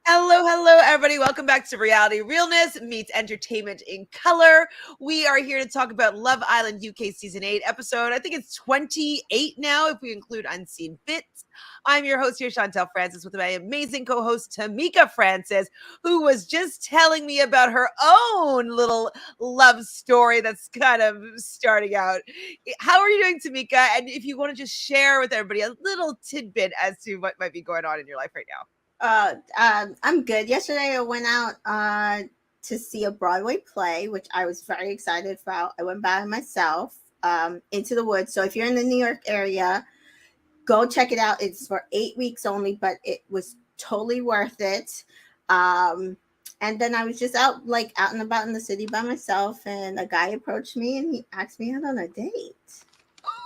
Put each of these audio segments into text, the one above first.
Hello, everybody. Welcome back to Realness meets entertainment in color. We are here to talk about Love Island UK Season 8 episode. I think it's 28 now, if we include Unseen Bits. I'm your host here, Chantel Francis, with my amazing co-host, Tamika Francis, who was just telling me about her own little love story that's kind of starting out. How are you doing, Tamika? And if you want to just share with everybody a little tidbit as to what might be going on in your life right now. I'm good. Yesterday I went out to see a Broadway play, which I was very excited about. I went by myself into the woods. So if you're in the New York area, go check it out. It's for 8 weeks only, but it was totally worth it. And then I was just out and about in the city by myself, and a guy approached me and he asked me out on a date.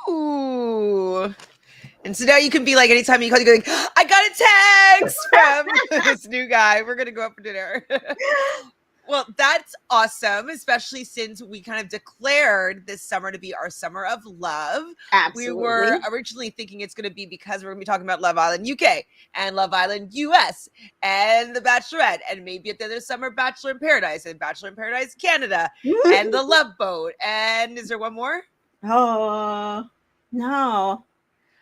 Ooh. And so now you can be like, anytime you call, you go like, I got a text from this new guy. We're going to go out for dinner. Well, that's awesome, especially since we kind of declared this summer to be our summer of love. Absolutely. We were originally thinking it's going to be because we're going to be talking about Love Island UK and Love Island US and The Bachelorette, and maybe at the end of the summer, Bachelor in Paradise and Bachelor in Paradise Canada and The Love Boat. And is there one more? Oh, no.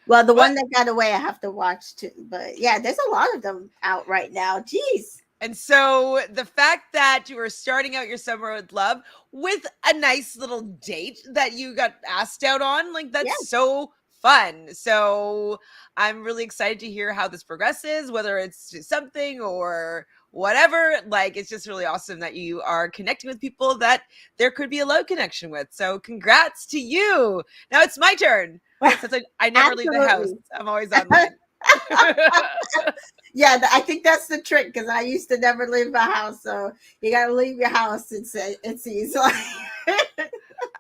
Well, the one that got away, I have to watch too. But yeah, there's a lot of them out right now. Jeez. And so the fact that you were starting out your summer with love with a nice little date that you got asked out on, like that's so fun. So I'm really excited to hear how this progresses, whether it's just something or whatever. Like, it's just really awesome that you are connecting with people that there could be a love connection with. So congrats to you. Now it's my turn. Since I never leave the house. I'm always online. Yeah, I think that's the trick, because I used to never leave my house. So you got to leave your house. It's easy. Or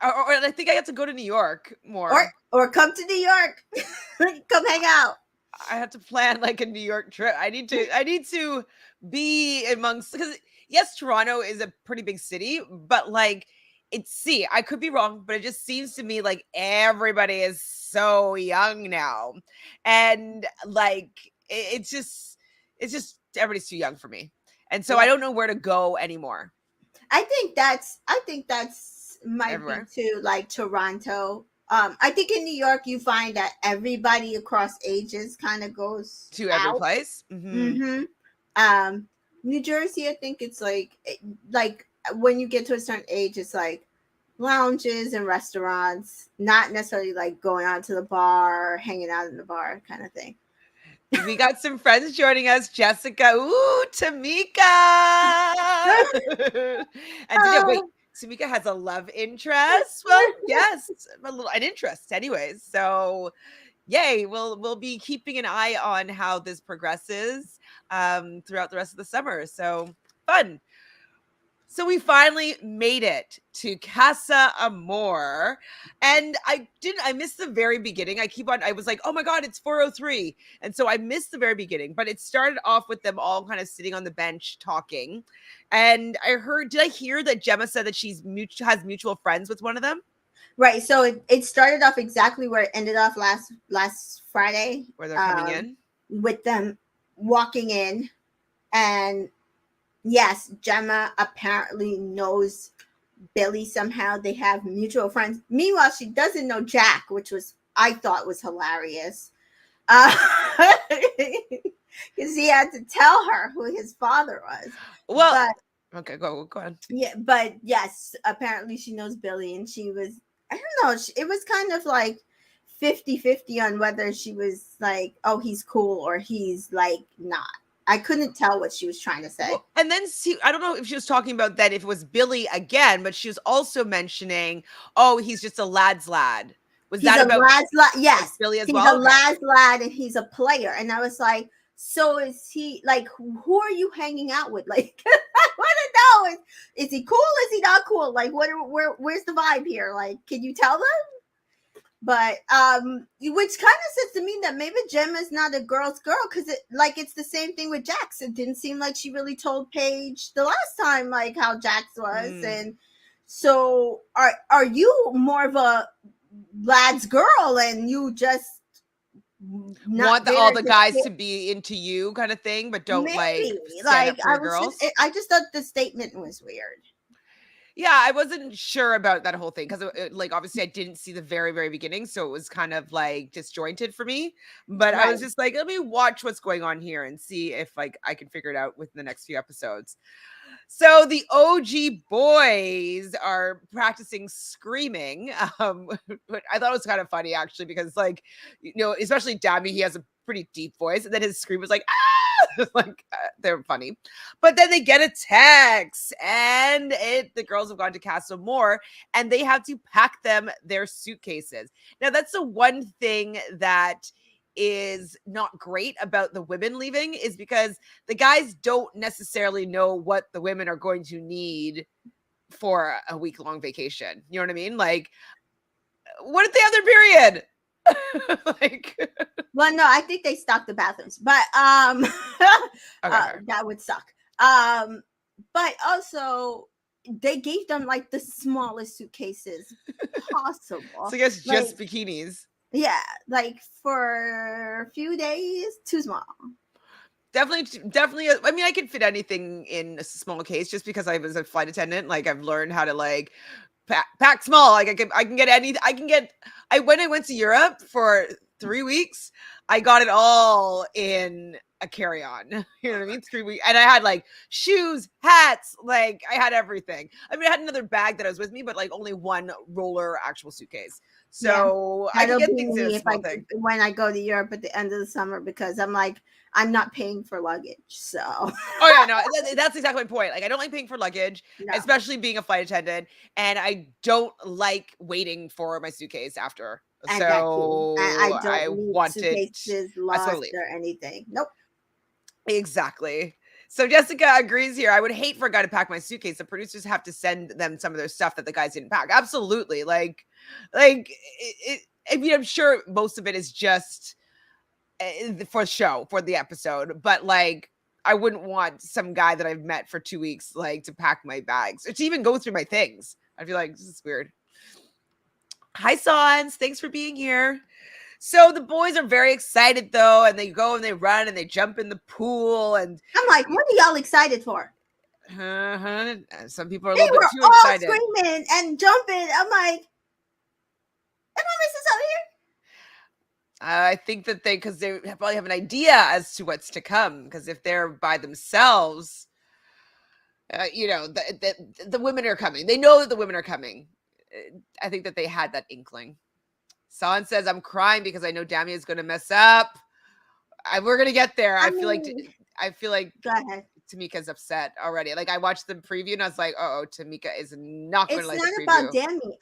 I think I have to go to New York more. Or come to New York. Come hang out. I have to plan like a New York trip. I need to be amongst, because yes, Toronto is a pretty big city, but like I could be wrong, but it just seems to me like everybody is so young now. And like it's just everybody's too young for me. And so I don't know where to go anymore. I think that's might everywhere. Be too, like Toronto. I think in New York you find that everybody across ages kind of goes to every place. New Jersey, I think it's like when you get to a certain age, it's like lounges and restaurants, not necessarily like going out to the bar, hanging out in the bar kind of thing. We got some friends joining us. Jessica, ooh, Tamika. And wait, Tamika has a love interest. Well, yes, an interest, anyways. So, yay! We'll be keeping an eye on how this progresses throughout the rest of the summer. So fun. So we finally made it to Casa Amor, and I missed the very beginning. I was like, oh my God, it's 4:03. And so I missed the very beginning, but it started off with them all kind of sitting on the bench talking. And did I hear that Gemma said that she has mutual friends with one of them? Right. So it started off exactly where it ended off last Friday. Where they're coming in? With them walking in, and yes, Gemma apparently knows Billy somehow. They have mutual friends. Meanwhile, she doesn't know Jack, which I thought was hilarious. Because he had to tell her who his father was. Well, okay, go on. Yeah, but yes, apparently she knows Billy, and she was, I don't know, it was kind of like 50-50 on whether she was like, oh, he's cool, or he's like not. I couldn't tell what she was trying to say. Well, and then I don't know if she was talking about that, if it was Billy again, but she was also mentioning, oh, he's just a lad's lad. Was he's that about lad's lad? Yes. Billy as he's well? He's a lad's lad, and he's a player. And I was like, so is he, like, who are you hanging out with? Like, I want to know, is he cool? Is he not cool? Like, where's the vibe here? Like, can you tell them? But which kind of says to me that maybe Gemma's not a girl's girl, because it's the same thing with Jax. It didn't seem like she really told Paige the last time like how Jax was. And so are you more of a lad's girl, and you just not Want all there the to guys sit. to be into you kind of thing, but don't like Maybe stand like up for your girls. I just thought the statement was weird. Yeah, I wasn't sure about that whole thing because, like, obviously, I didn't see the very, very beginning, so it was kind of like disjointed for me. But I was Right. just like, let me watch what's going on here and see if like I can figure it out within the next few episodes. So the OG boys are practicing screaming. But I thought it was kind of funny actually because, like, especially Dabby, he has a pretty deep voice, and then his scream was like, ah, like they're funny. But then they get a text, and the girls have gone to Casa Amor, and they have to pack them their suitcases. Now that's the one thing that is not great about the women leaving is because the guys don't necessarily know what the women are going to need for a week-long vacation. You know what I mean? Like, what if they have their period? Like, Well, no, I think they stocked the bathrooms, but okay, fair. that would suck. Um, but also they gave them like the smallest suitcases So possible. I guess Like, just bikinis. yeah, like for a few days, too small. Definitely. I mean, I could fit anything in a small case just because I was a flight attendant. Like, I've learned how to like pack small. Like, I can get any. I can get. When I went to Europe for 3 weeks, I got it all in a carry-on. You know what I mean? 3 weeks, and I had like shoes, hats. Like, I had everything. I mean, I had another bag that was with me, but like only one roller actual suitcase. Yeah, So I could that'll get be things in a me if small thing. when I go to Europe at the end of the summer because I'm like I'm not paying for luggage, so Oh yeah, no, that's exactly my point. Like, I don't like paying for luggage, no. especially being a flight attendant, and I don't like waiting for my suitcase after. And that too. I So don't I need want it. suitcases I just want to lost leave. or anything. Nope. Exactly. So Jessica agrees here. I would hate for a guy to pack my suitcase. The producers have to send them some of their stuff that the guys didn't pack. Absolutely. I mean, I'm sure most of it is just for the show, for the episode, but like I wouldn't want some guy that I've met for 2 weeks like to pack my bags or to even go through my things. I feel like this is weird. Hi Sans, thanks for being here. So the boys are very excited though, and they go and they run and they jump in the pool, and I'm like, what are y'all excited for? some people are a They little bit were too all excited. screaming and jumping. I'm like, am I missing something here? I think that because they probably have an idea as to what's to come, because if they're by themselves, the women are coming. They know that the women are coming. I think that they had that inkling. San says, I'm crying because I know Damia is going to mess up. We're going to get there. I feel like Go ahead. Tamika's upset already. Like, I watched the preview and I was like, oh, Tamika is not going to It's like the not preview. about Danny.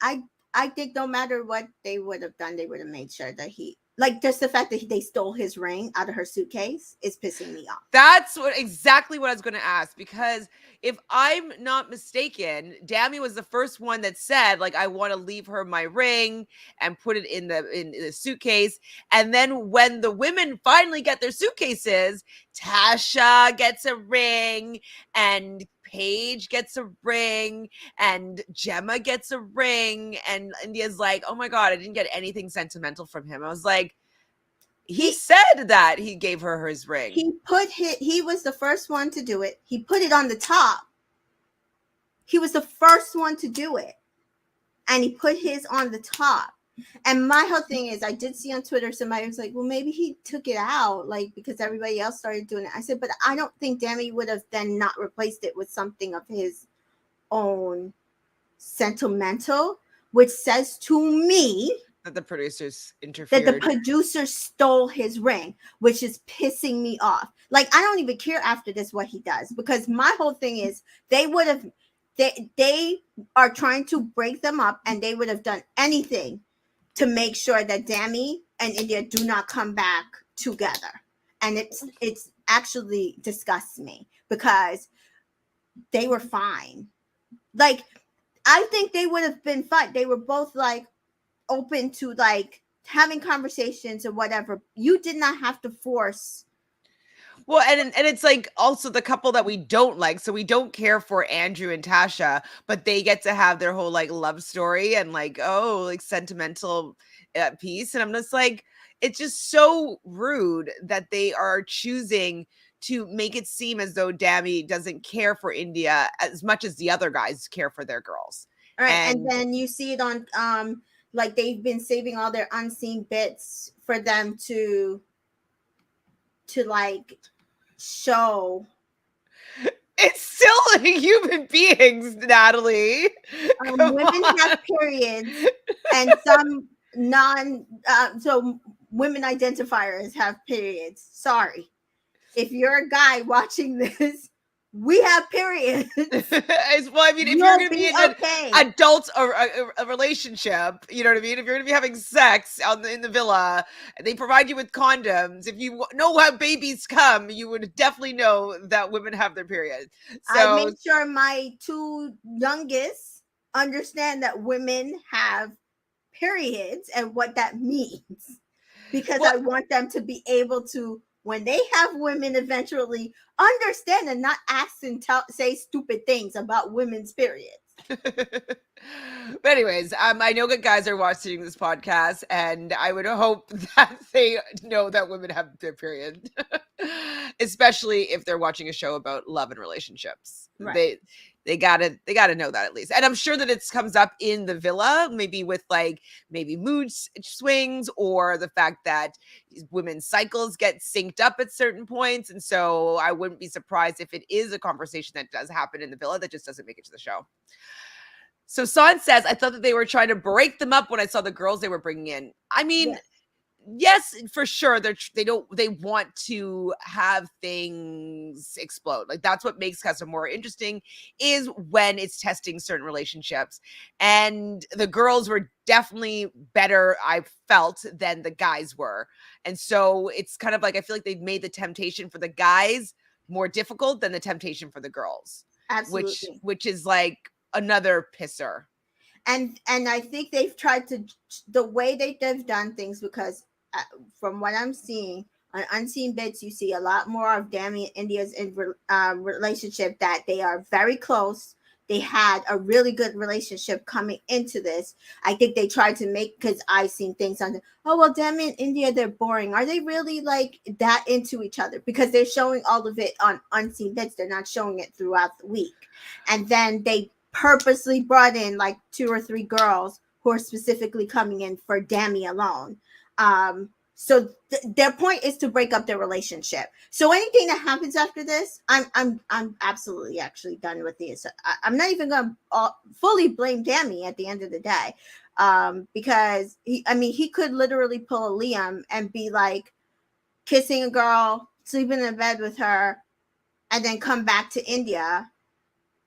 I think no matter what they would have done, they would have made sure that he like just the fact that they stole his ring out of her suitcase is pissing me off. That's exactly what I was going to ask, because if I'm not mistaken, Dammy was the first one that said, like, I want to leave her my ring and put it in the suitcase. And then when the women finally get their suitcases, Tasha gets a ring and Paige gets a ring and Gemma gets a ring, and India's like, oh my God, I didn't get anything sentimental from him. I was like, he said that he gave her his ring. He was the first one to do it. He put it on the top. He was the first one to do it. And he put his on the top. And my whole thing is, I did see on Twitter, somebody was like, well, maybe he took it out, like, because everybody else started doing it. I said, but I don't think Dammy would have then not replaced it with something of his own sentimental, which says to me that the producers interfered. That the producer stole his ring, which is pissing me off. Like, I don't even care after this what he does, because my whole thing is they are trying to break them up, and they would have done anything to make sure that Dammy and India do not come back together. And it's actually disgusts me because they were fine. Like, I think they would have been fine. They were both like open to like having conversations or whatever. You did not have to force. Well, and it's like also the couple that we don't like. So we don't care for Andrew and Tasha, but they get to have their whole like love story and like, oh, like sentimental piece. And I'm just like, it's just so rude that they are choosing to make it seem as though Dami doesn't care for India as much as the other guys care for their girls. All right, and And then you see it on like they've been saving all their unseen bits for them to like show it's still human beings, Natalie. Come women have on. periods and some non so women identifiers have periods. Sorry. If you're a guy watching this, we have periods. Well, I mean, if you're You'll going to be be in an okay. adult or a relationship, you know what I mean? If you're going to be having sex in the villa, and they provide you with condoms. If you know how babies come, you would definitely know that women have their period. I So made sure my two youngest understand that women have periods and what that means, because well, I want them to be able to, when they have women, eventually understand and not ask and say stupid things about women's periods. but anyways, I know that guys are watching this podcast, and I would hope that they know that women have their period, especially if they're watching a show about love and relationships. Right. They gotta know that at least. And I'm sure that it comes up in the villa, maybe with like maybe mood swings, or the fact that women's cycles get synced up at certain points. And so I wouldn't be surprised if it is a conversation that does happen in the villa that just doesn't make it to the show. So San says, I thought that they were trying to break them up when I saw the girls they were bringing in. I mean, yes, for sure. They want to have things explode. Like that's what makes Casa Amor interesting, is when it's testing certain relationships. And the girls were definitely better, I felt, than the guys were. And so it's kind of like, I feel like they've made the temptation for the guys more difficult than the temptation for the girls. Absolutely. Which is like another pisser. And I think they've tried to, the way they've done things, because from what I'm seeing on Unseen Bits, you see a lot more of Dami and India's relationship, that they are very close. They had a really good relationship coming into this. I think they tried to make, because I've seen things on, oh, well, Dami and India, they're boring. Are they really like that into each other? Because they're showing all of it on Unseen Bits. They're not showing it throughout the week. And then they purposely brought in like 2 or 3 girls who are specifically coming in for Dami alone. So their point is to break up their relationship. So anything that happens after this, I'm absolutely actually done with this. I'm not even going to fully blame Dami at the end of the day, because he could literally pull a Liam and be like kissing a girl, sleeping in bed with her, and then come back to India.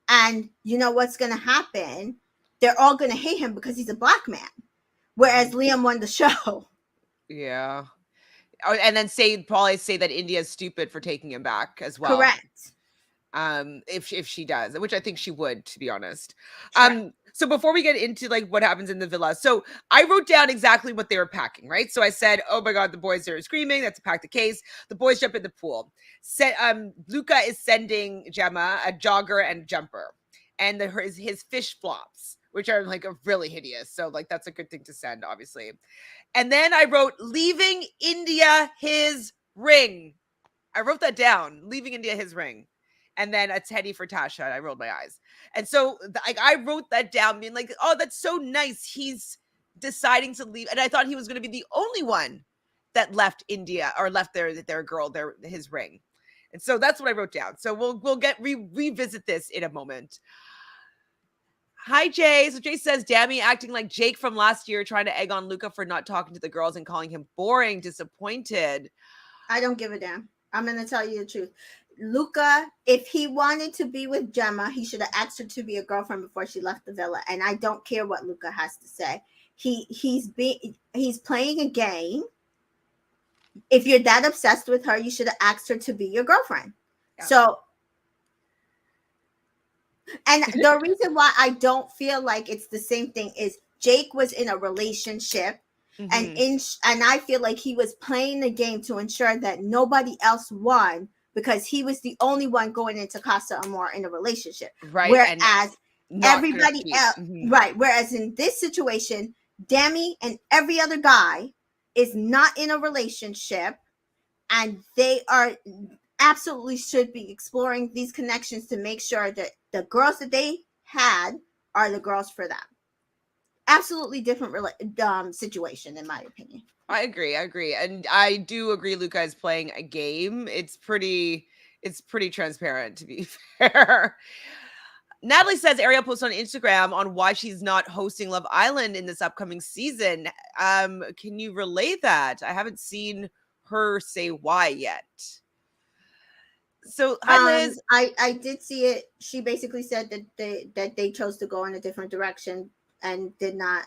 And you know what's going to happen? They're all going to hate him because he's a black man, whereas Liam won the show. Yeah. And then probably say that India's stupid for taking him back as well. Correct. If she does, which I think she would, to be honest. Correct. So before we get into like what happens in the villa, so I wrote down exactly what they were packing, right? So I said, oh my God, the boys are screaming. That's to pack the case. The boys jump in the pool. Luca is sending Gemma a jogger and jumper, and his fish flops, which are like really hideous. So like that's a good thing to send, obviously. And then I wrote, leaving India his ring. I wrote that down, leaving India his ring. And then a teddy for Tasha. I rolled my eyes. And so I wrote that down, being like, oh, that's so nice. He's deciding to leave. And I thought he was going to be the only one that left India, or left their girl, his ring. And so that's what I wrote down. So we'll revisit this in a moment. Hi, Jay. So Jay says, Dami acting like Jake from last year, trying to egg on Luca for not talking to the girls and calling him boring, disappointed. I don't give a damn. I'm going to tell you the truth. Luca, if he wanted to be with Gemma, he should have asked her to be a girlfriend before she left the villa. And I don't care what Luca has to say. He's playing a game. If you're that obsessed with her, you should have asked her to be your girlfriend. Yeah. So, and the reason why I don't feel like it's the same thing is Jake was in a relationship, and I feel like he was playing the game to ensure that nobody else won, because he was the only one going into Casa Amor in a relationship. Right. Whereas everybody else, right. Whereas in this situation, Dami and every other guy is not in a relationship, and they are absolutely should be exploring these connections to make sure that the girls that they had are the girls for them. Absolutely different situation, in my opinion. I agree. I agree. And I do agree Luca is playing a game. It's pretty transparent, to be fair. Natalie says Ariel posts on Instagram on why she's not hosting Love Island in this upcoming season. Can you relay that? I haven't seen her say why yet. So, hi Liz. I did see it. She basically said that they chose to go in a different direction and did not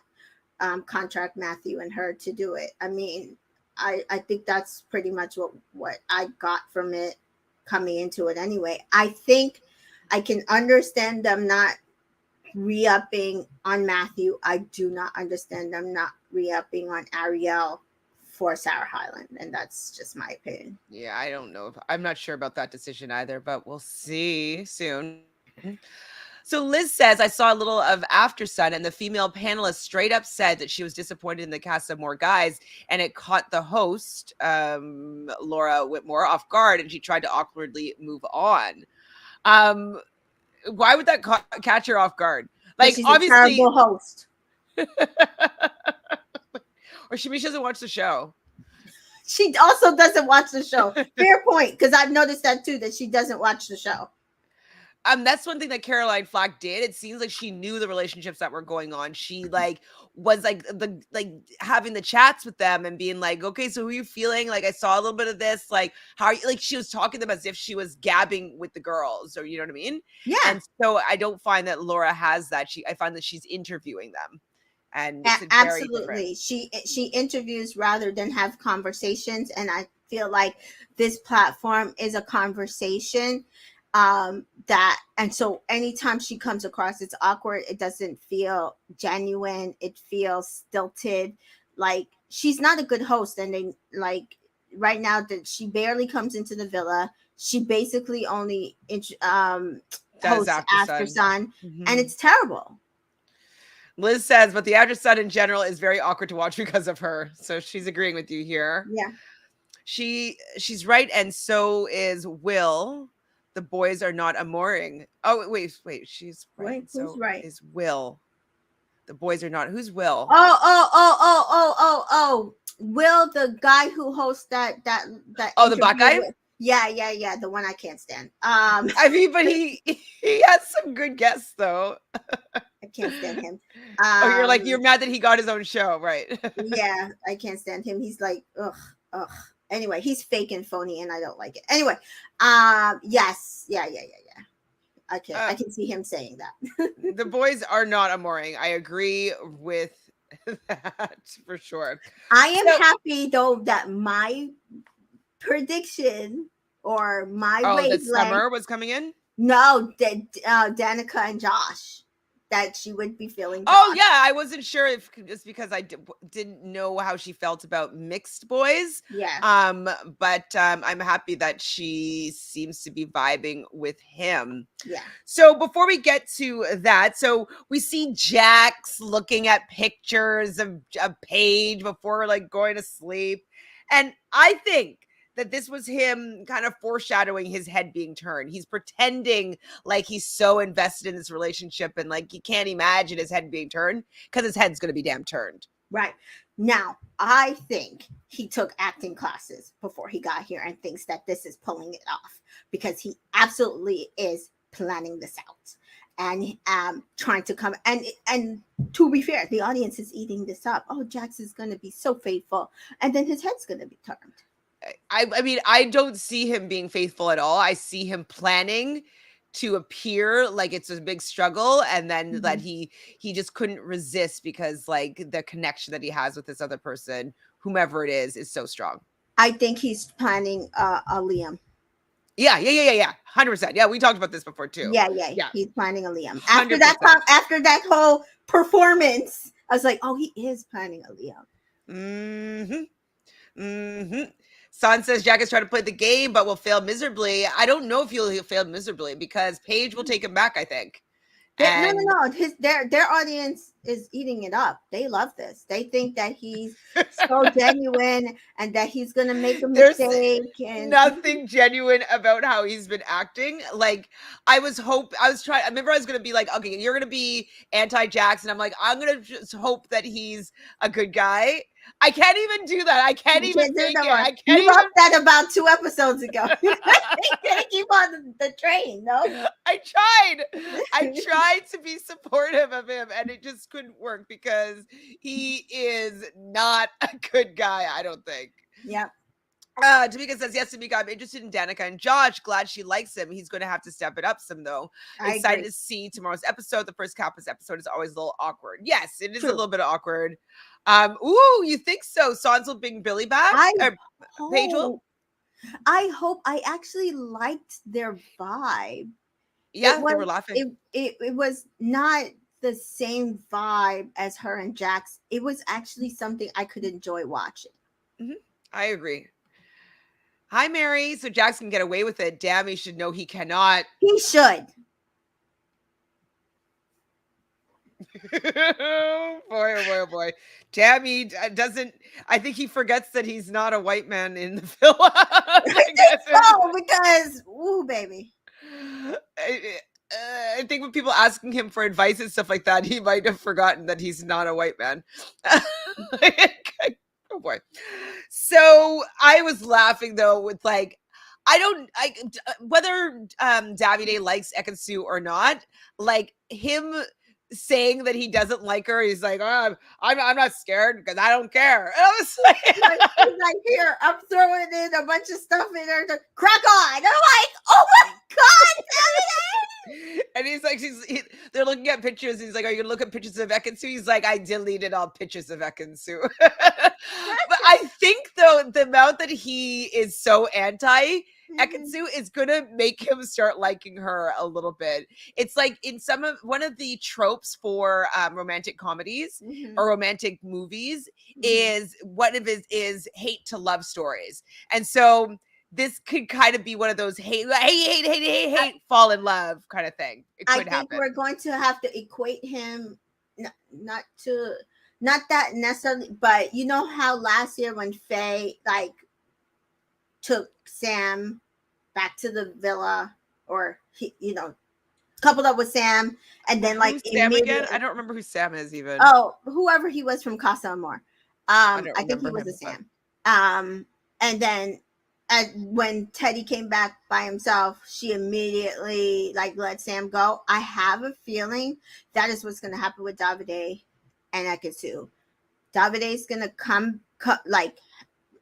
contract Matthew and her to do it. I mean, I think that's pretty much what I got from it coming into it anyway. I think I can understand them not re-upping on Matthew. I do not understand them not re-upping on Ariel for Sarah Hyland, and that's just my opinion. Yeah, I don't know. I'm not sure about that decision either, but we'll see soon. So Liz says, I saw a little of After Sun, and the female panelist straight up said that she was disappointed in the Casa Amor guys, and it caught the host, Laura Whitmore, off guard, and she tried to awkwardly move on. Why would that catch her off guard? Like, she's obviously, a terrible host. Or she doesn't watch the show. She also doesn't watch the show. Fair point, because I've noticed that too, that she doesn't watch the show. That's one thing that Caroline Flack did. It seems like she knew the relationships that were going on. She was having the chats with them and being like, okay, so who are you feeling? Like, I saw a little bit of this. Like, how are you? Like, she was talking to them as if she was gabbing with the girls, or you know what I mean? Yeah. And so I don't find that Laura has that. I find that she's interviewing them. And absolutely, she interviews rather than have conversations, and I feel like this platform is a conversation. And so anytime she comes across, it's awkward. It doesn't feel genuine. It feels stilted. Like, she's not a good host. And they, like, right now that she barely comes into the villa, she basically only hosts After Sun, and it's terrible. Liz says, but the After Sun in general is very awkward to watch because of her. So she's agreeing with you here. Yeah. She's right, and so is Will. The boys are not amoring. Oh, wait, she's right. Wait, who's right? Is Will. The boys are not. Who's Will? Oh. Will, the guy who hosts that Oh, the black guy? Yeah. The one I can't stand. I mean, but he has some good guests though. I can't stand him. You're mad that he got his own show, right? Yeah, I can't stand him. He's like, ugh. Anyway, he's fake and phony, and I don't like it. Anyway, yes, yeah. I can see him saying that. The boys are not amoring. I agree with that for sure. I am happy though that my prediction or my that Summer was coming in. No, that Danica and Josh. That she would be feeling. Oh yeah, I wasn't sure if just because I didn't know how she felt about mixed boys. Yeah. But I'm happy that she seems to be vibing with him. Yeah. So before we get to that, so we see Jax looking at pictures of Paige before going to sleep, and I think that this was him kind of foreshadowing his head being turned. He's pretending like he's so invested in this relationship and he can't imagine his head being turned because his head's going to be damn turned. Right. Now, I think he took acting classes before he got here and thinks that this is pulling it off because he absolutely is planning this out and trying to come. And to be fair, the audience is eating this up. Oh, Jax is going to be so faithful. And then his head's going to be turned. I mean, I don't see him being faithful at all. I see him planning to appear like it's a big struggle, and then that he just couldn't resist because the connection that he has with this other person, whomever it is so strong. I think he's planning a Liam. Yeah. 100%. Yeah, we talked about this before too. Yeah. He's planning a Liam. After that whole performance, I was like, oh, he is planning a Liam. Son says Jack is trying to play the game, but will fail miserably. I don't know if he'll fail miserably because Paige will take him back, I think. No, And no, no. Their audience is eating it up. They love this. They think that he's so genuine and that he's gonna make a there's mistake. And nothing genuine about how he's been acting. Like I remember I was gonna be like, okay, you're gonna be anti-Jackson. I'm like, I'm gonna just hope that he's a good guy. I can't even do that. I can't you even can't do it fake no it. more. I You can't wrote even that about 2 episodes ago. You gotta keep on the train, no? I tried. I tried to be supportive of him and it just couldn't work because he is not a good guy, I don't think. Yep, Tamika says, yes, Tamika, I'm interested in Danica and Josh. Glad she likes him. He's going to have to step it up some, though. I Excited agree. to see tomorrow's episode. The first Kappa's episode is always a little awkward. Yes, it is a True. little bit awkward. Ooh, you think so? Sans will bring Billy back? I Or Paige will? hope. I hope. I actually liked their vibe. It Yeah, they was were laughing. it was not the same vibe as her and Jax. It was actually something I could enjoy watching. Mhm. I agree. Hi, Mary. So Jax can get away with it. Damn, he should know he cannot. He should. Oh boy, oh boy, oh boy. Tammy doesn't, I think he forgets that he's not a white man in the film. I I think guess. so because, ooh, baby. I think when people asking him for advice and stuff like that, he might have forgotten that he's not a white man. Oh boy. So I was laughing though with like, whether Davide likes Ekin-Su or not, like him saying that he doesn't like her, he's like, oh, I'm not scared because I don't care. And I was like, He's like, here, I'm throwing in a bunch of stuff in there to crack on. And I'm like, oh my God, and he's like, they're looking at pictures. He's like, are you gonna look at pictures of Ekin-Su? He's like, I deleted all pictures of Ekin-Su. But I think though the amount that he is so anti Ekin-Su is gonna make him start liking her a little bit. It's like in one of the tropes for romantic comedies or romantic movies is one of his is hate to love stories, and so this could kind of be one of those hate, fall in love kind of thing. It I could think happen. we're going to have to equate him, not that necessarily, but you know how last year when Faye like took Sam back to the villa, or he, coupled up with Sam, and then like Who's Sam again? immediately, I don't remember who Sam is even. oh, whoever he was from Casa Amor, I don't I think he remember was him. a Sam, and then when Teddy came back by himself, she immediately like let Sam go. I have a feeling that is what's going to happen with Davide and Ekin-Su. Davide's going to like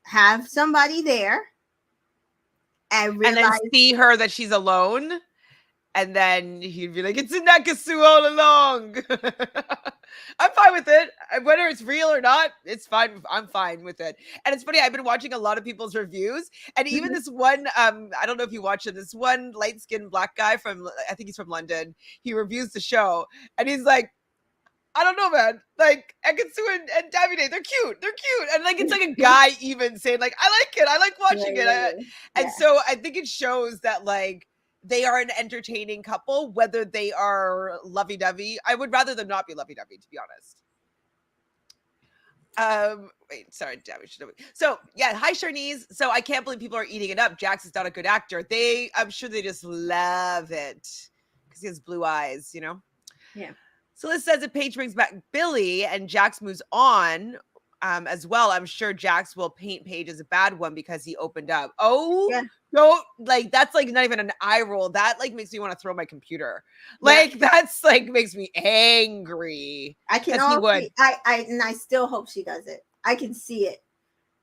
have somebody there and And realize, then see her that she's alone. And then he'd be like, it's a Nakasu all along. I'm fine with it. Whether it's real or not, it's fine. I'm fine with it. And it's funny, I've been watching a lot of people's reviews. And even this one, I don't know if you watched it, this one light-skinned black guy I think he's from London. He reviews the show. And he's like, I don't know, man. Like Ekin-Su and Davide, they're cute. They're cute. And like it's like a guy even saying, like, I like it. I like watching it. And yeah. so I think it shows that like they are an entertaining couple, whether they are lovey-dovey. I would rather them not be lovey-dovey, to be honest. Wait, sorry, so yeah, hi Charnice. So I can't believe people are eating it up. Jax is not a good actor. I'm sure they just love it because he has blue eyes, you know? Yeah. So Liz says if Paige brings back Billy and Jax moves on as well, I'm sure Jax will paint Paige as a bad one because he opened up. Oh, yeah. No, like that's like not even an eye roll. That like makes me want to throw my computer. Like that's like makes me angry. I can only, I still hope she does it. I can see it,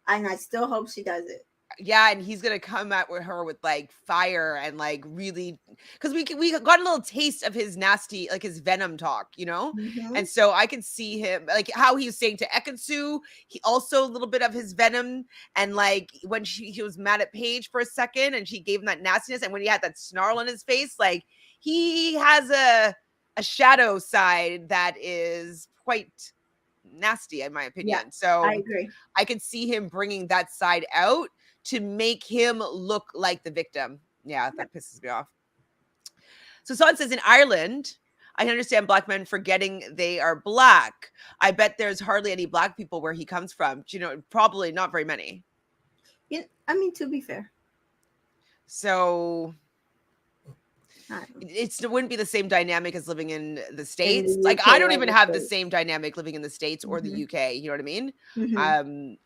and I still hope she does it. Yeah, and he's gonna come at her with like fire and like really, because we got a little taste of his nasty, like his venom talk, you know. And so I can see him like how he was saying to Ekin-Su, he also a little bit of his venom, and like when he was mad at Paige for a second, and she gave him that nastiness, and when he had that snarl on his face, like he has a shadow side that is quite nasty in my opinion. So I agree. I can see him bringing that side out to make him look like the victim. Yeah, that pisses me off. So Son says in Ireland, I understand black men forgetting they are black. I bet there's hardly any black people where he comes from. You know, probably not very many. Yeah, I mean, to be fair, So I it wouldn't be the same dynamic as living in the in the States. Like, I UK don't or even the have the States. same dynamic living in the States or the Hmm. UK, you know what I mean? Hmm. Um,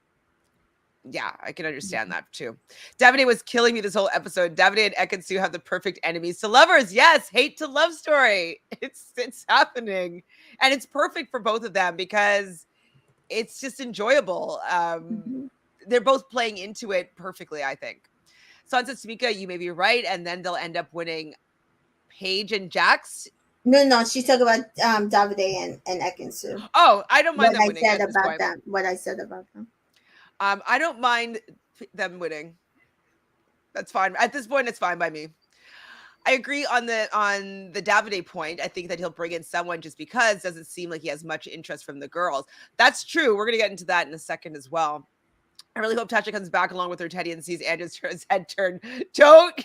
yeah, I can understand that too. Davide was killing me this whole episode. Davide and Ekin-Su have the perfect enemies to lovers. Yes, hate to love story. It's happening. And it's perfect for both of them because it's just enjoyable. Hmm. They're both playing into it perfectly, I think. Sansa Tamika, you may be right, and then they'll end up winning Paige and Jax. No, no, she's talking about Davide and Ekin-Su. Oh, I don't mind What them I winning said at this about point. them. What I said about them. I don't mind them winning. That's fine. At this point, it's fine by me. I agree on the Davide point. I think that he'll bring in someone just because doesn't seem like he has much interest from the girls. That's true. We're gonna get into that in a second as well. I really hope Tasha comes back along with her Teddy and sees Andrew's head turn. Don't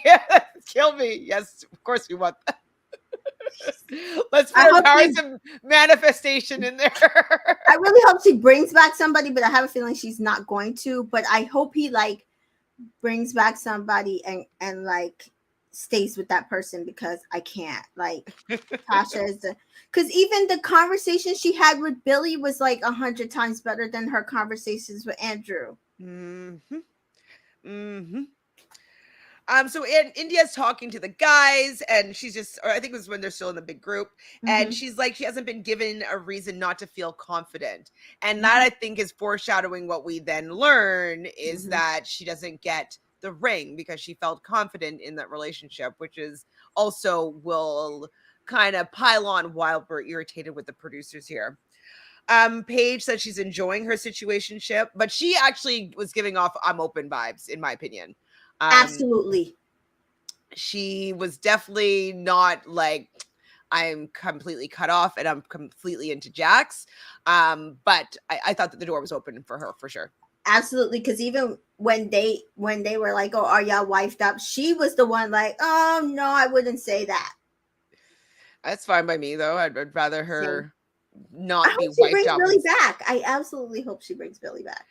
kill me. Yes, of course we want that. Let's put I our hope powers she. of manifestation in there. I really hope she brings back somebody, but I have a feeling she's not going to. But I hope he like brings back somebody and like stays with that person because I can't like Tasha is the because even the conversation she had with Billy was like 100 times better than her conversations with Andrew. hmm hmm So India's talking to the guys, and she's just, or I think it was when they're still in the big group, and Hmm. she's like, she hasn't been given a reason not to feel confident. And that Hmm. I think is foreshadowing what we then learn is Hmm. that she doesn't get the ring because she felt confident in that relationship, which is also will kind of pile on while we're irritated with the producers here. Paige said she's enjoying her situationship, but she actually was giving off I'm open vibes, in my opinion. Um, Absolutely. she was definitely not like I'm completely cut off and I'm completely into Jax. But I thought that the door was open for her for sure. Absolutely, because even when they were like, "Oh, are y'all wifed up?" She was the one like, "Oh no, I wouldn't say that." That's fine by me though. I'd rather Same. her I not be hope she wiped brings out Billy with. back. I absolutely hope she brings Billy back.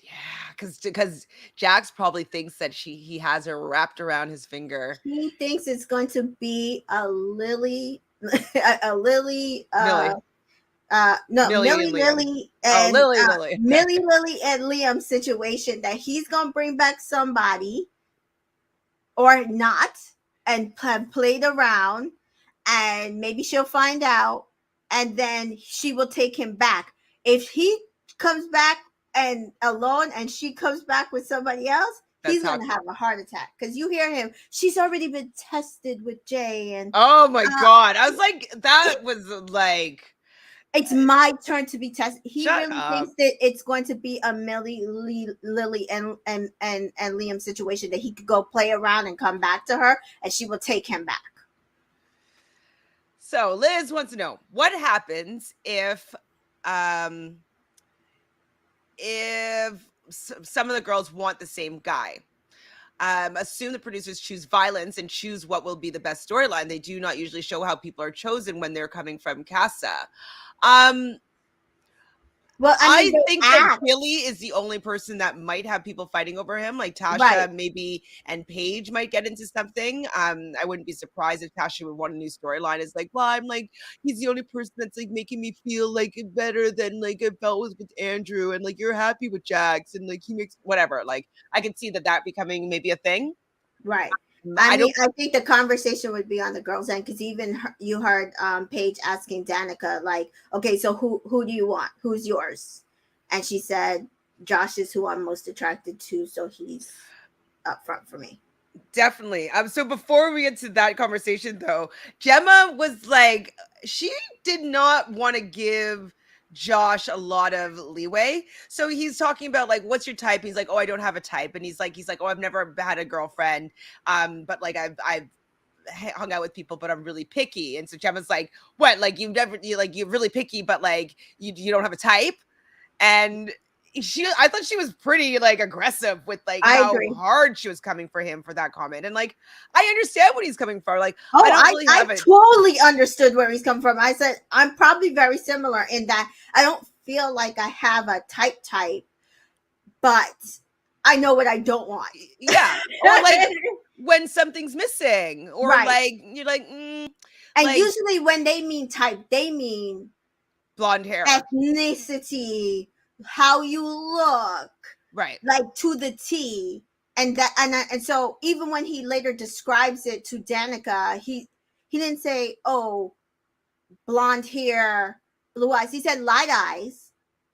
Yeah, because Jax probably thinks that he has her wrapped around his finger. He thinks it's going to be a Lily, a Lily, Millie, no, Millie and Millie, Liam. Lily, Oh, and Lily. Millie, Lily, and Liam situation that he's gonna bring back somebody or not and played around and maybe she'll find out and then she will take him back if he comes back and alone and she comes back with somebody else. That's He's how. going to have a heart attack because you hear him, she's already been tested with Jay and Oh my uh, god! I was like, that was like, it's my turn to be tested. He shut really up. thinks that it's going to be a Lily and Liam situation that he could go play around and come back to her and she will take him back. So Liz wants to know what happens um if some of the girls want the same guy. Assume the producers choose violence and choose what will be the best storyline. They do not usually show how people are chosen when they're coming from Casa. Um, Well, I mean, I they think that act Billy is the only person that might have people fighting over him. Like right. Tasha, maybe, and Paige might get into something. I wouldn't be surprised if Tasha would want a new storyline. It's like, well, I'm like, he's the only person that's like making me feel like better than like I felt with Andrew, and like you're happy with Jax, and like he makes whatever. Like I could see that becoming maybe a thing. Right. I I mean, don't. I think the conversation would be on the girls' end because even you heard Paige asking Danica, like, okay, so who do you want? Who's yours? And she said, Josh is who I'm most attracted to, so he's up front for me. Definitely. So before we get to that conversation though, Gemma was like, she did not want to give Josh a lot of leeway. So he's talking about like, what's your type? He's like, oh, I don't have a type. And he's like, oh, I've never had a girlfriend. But like I've hung out with people, but I'm really picky. And so Gemma's like, what? Like you're really picky, but like you don't have a type. And I thought she was pretty like aggressive with like I how agree. hard she was coming for him for that comment. And like I understand what he's coming for. Like I Oh, don't really I have it. totally understood where he's come from. I said I'm probably very similar in that I don't feel like I have a type, but I know what I don't want. Yeah. Or like when something's missing or Right. like you're like And like usually when they mean type, they mean blonde hair. ethnicity, how you look, Right. like to the T. And so even when he later describes it to Danica, he didn't say, "Oh, blonde hair, blue eyes." He said light eyes,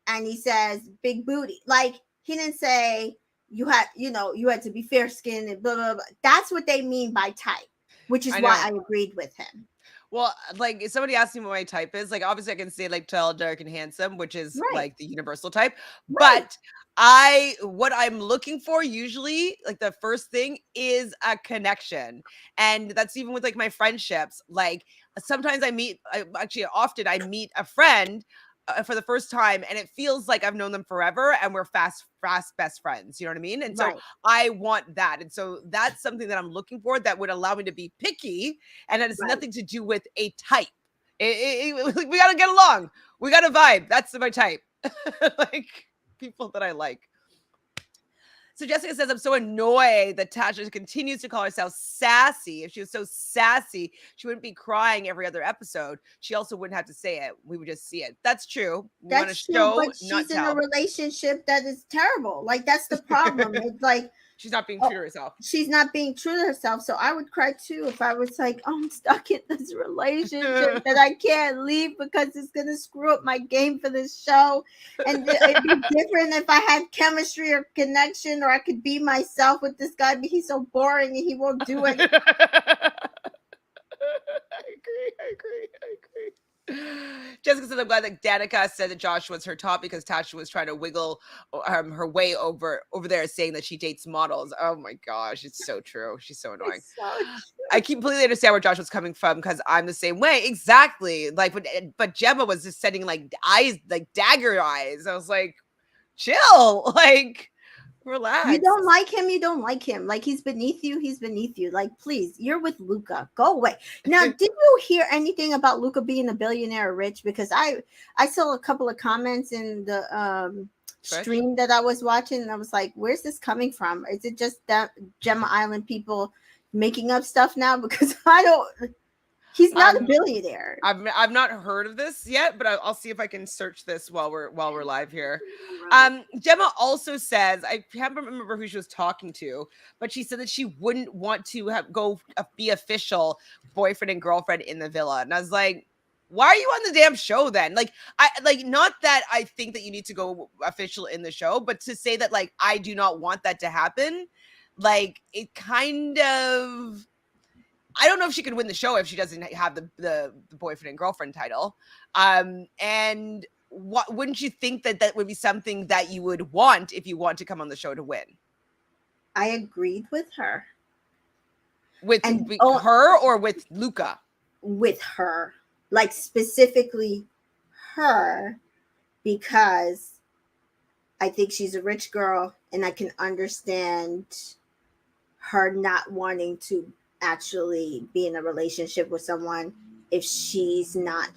and he says big booty. Like he didn't say you had to be fair skinned and blah blah blah. That's what they mean by type, which is I why know. I agreed with him. Well, like if somebody asks me what my type is, like obviously I can say like tall, dark, and handsome, which is Right, like the universal type. right, But what I'm looking for usually, like the first thing is a connection. And that's even with like my friendships. Like sometimes actually often I meet a friend for the first time and it feels like I've known them forever and we're fast best friends. You know what I mean? And so right, I want that. And so that's something that I'm looking for that would allow me to be picky and that has right. nothing to do with a type. We gotta get along. We gotta vibe. That's my type. Like people that I like. So Jessica says, I'm so annoyed that Tasha continues to call herself sassy. If she was so sassy, she wouldn't be crying every other episode. She also wouldn't have to say it. We would just see it. That's true. We want to That's true, show, but not she's in a tell. relationship that is terrible. Like that's the problem. It's like, She's not being oh, true to herself. she's not being true to herself. So I would cry too if I was like, oh, I'm stuck in this relationship that I can't leave because it's gonna screw up my game for this show. And it'd be different if I had chemistry or connection, or I could be myself with this guy, but he's so boring and he won't do anything. I agree. Jessica said, I'm glad that Danica said that Josh was her top because Tasha was trying to wiggle her way over there saying that she dates models. Oh my gosh, it's so true. She's so annoying. It's so I completely understand where Josh was coming from because I'm the same way. Exactly. Like, but Gemma was just sending like eyes, like dagger eyes. I was like, chill, like, You relax. don't like him, you don't like him. Like he's beneath you, he's beneath you. Like, please, you're with Luca. Go away. Now, did you hear anything about Luca being a billionaire or rich? Because I saw a couple of comments in the Trish? stream that I was watching, and I was like, where's this coming from? Is it just that Gemma Island people making up stuff now? Because I don't he's not a billionaire. I've not heard of this yet, but I'll see if I can search this while we're live here. Gemma also says I can't remember who she was talking to, but she said that she wouldn't want to be official boyfriend and girlfriend in the villa, and I was like, why are you on the damn show then? Like I like not that I think that you need to go official in the show, but to say that like I do not want that to happen, like it kind of I don't know if she could win the show if she doesn't have the boyfriend and girlfriend title. And what wouldn't you think that would be something that you would want if you want to come on the show to win? I agreed with her. With And her or with Luca? with her, like specifically her, because I think she's a rich girl and I can understand her not wanting to actually be in a relationship with someone if she's not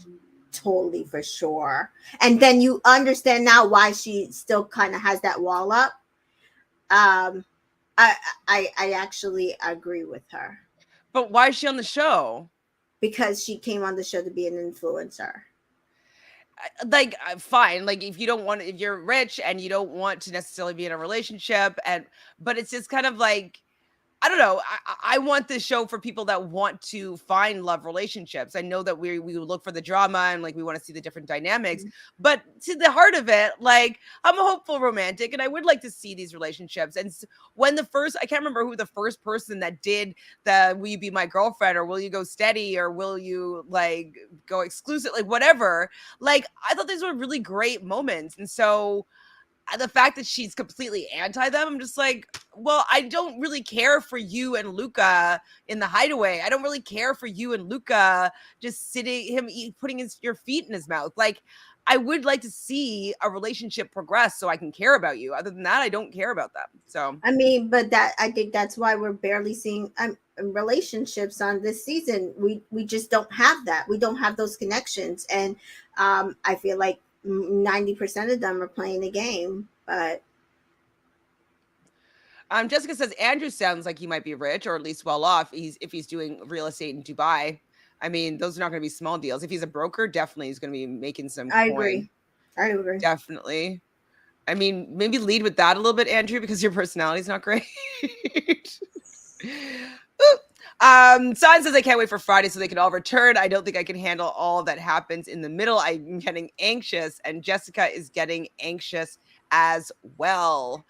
totally for sure. And then you understand now why she still kind of has that wall up. Um I actually agree with her But why is she on the show? because she came on the show to be an influencer. Like fine, like if you're rich and you don't want to necessarily be in a relationship, but it's just kind of like I don't know. I want this show for people that want to find love relationships. I know that we look for the drama and like we want to see the different dynamics, but to the heart of it, like I'm a hopeful romantic and I would like to see these relationships. And when I can't remember who the first person that did the will you be my girlfriend or will you go steady or will you like go exclusive, like whatever. Like I thought these were really great moments. And so the fact that she's completely anti them, I'm just like, well, I don't really care for you and Luca in the hideaway. I don't really care for you and Luca just putting your feet in his mouth. Like, I would like to see a relationship progress so I can care about you. Other than that, I don't care about them. So I mean, but I think that's why we're barely seeing relationships on this season. We just don't have that. We don't have those connections, and I feel like 90% of them are playing the game. But Jessica says Andrew sounds like he might be rich or at least well off. If he's doing real estate in Dubai. I mean, those are not going to be small deals. If he's a broker, definitely he's going to be making some I coin. agree. I agree. Definitely. I mean, maybe lead with that a little bit, Andrew, because your personality is not great. Sign says I can't wait for Friday so they can all return. I don't think I can handle all that happens in the middle. I'm getting anxious, and Jessica is getting anxious as well.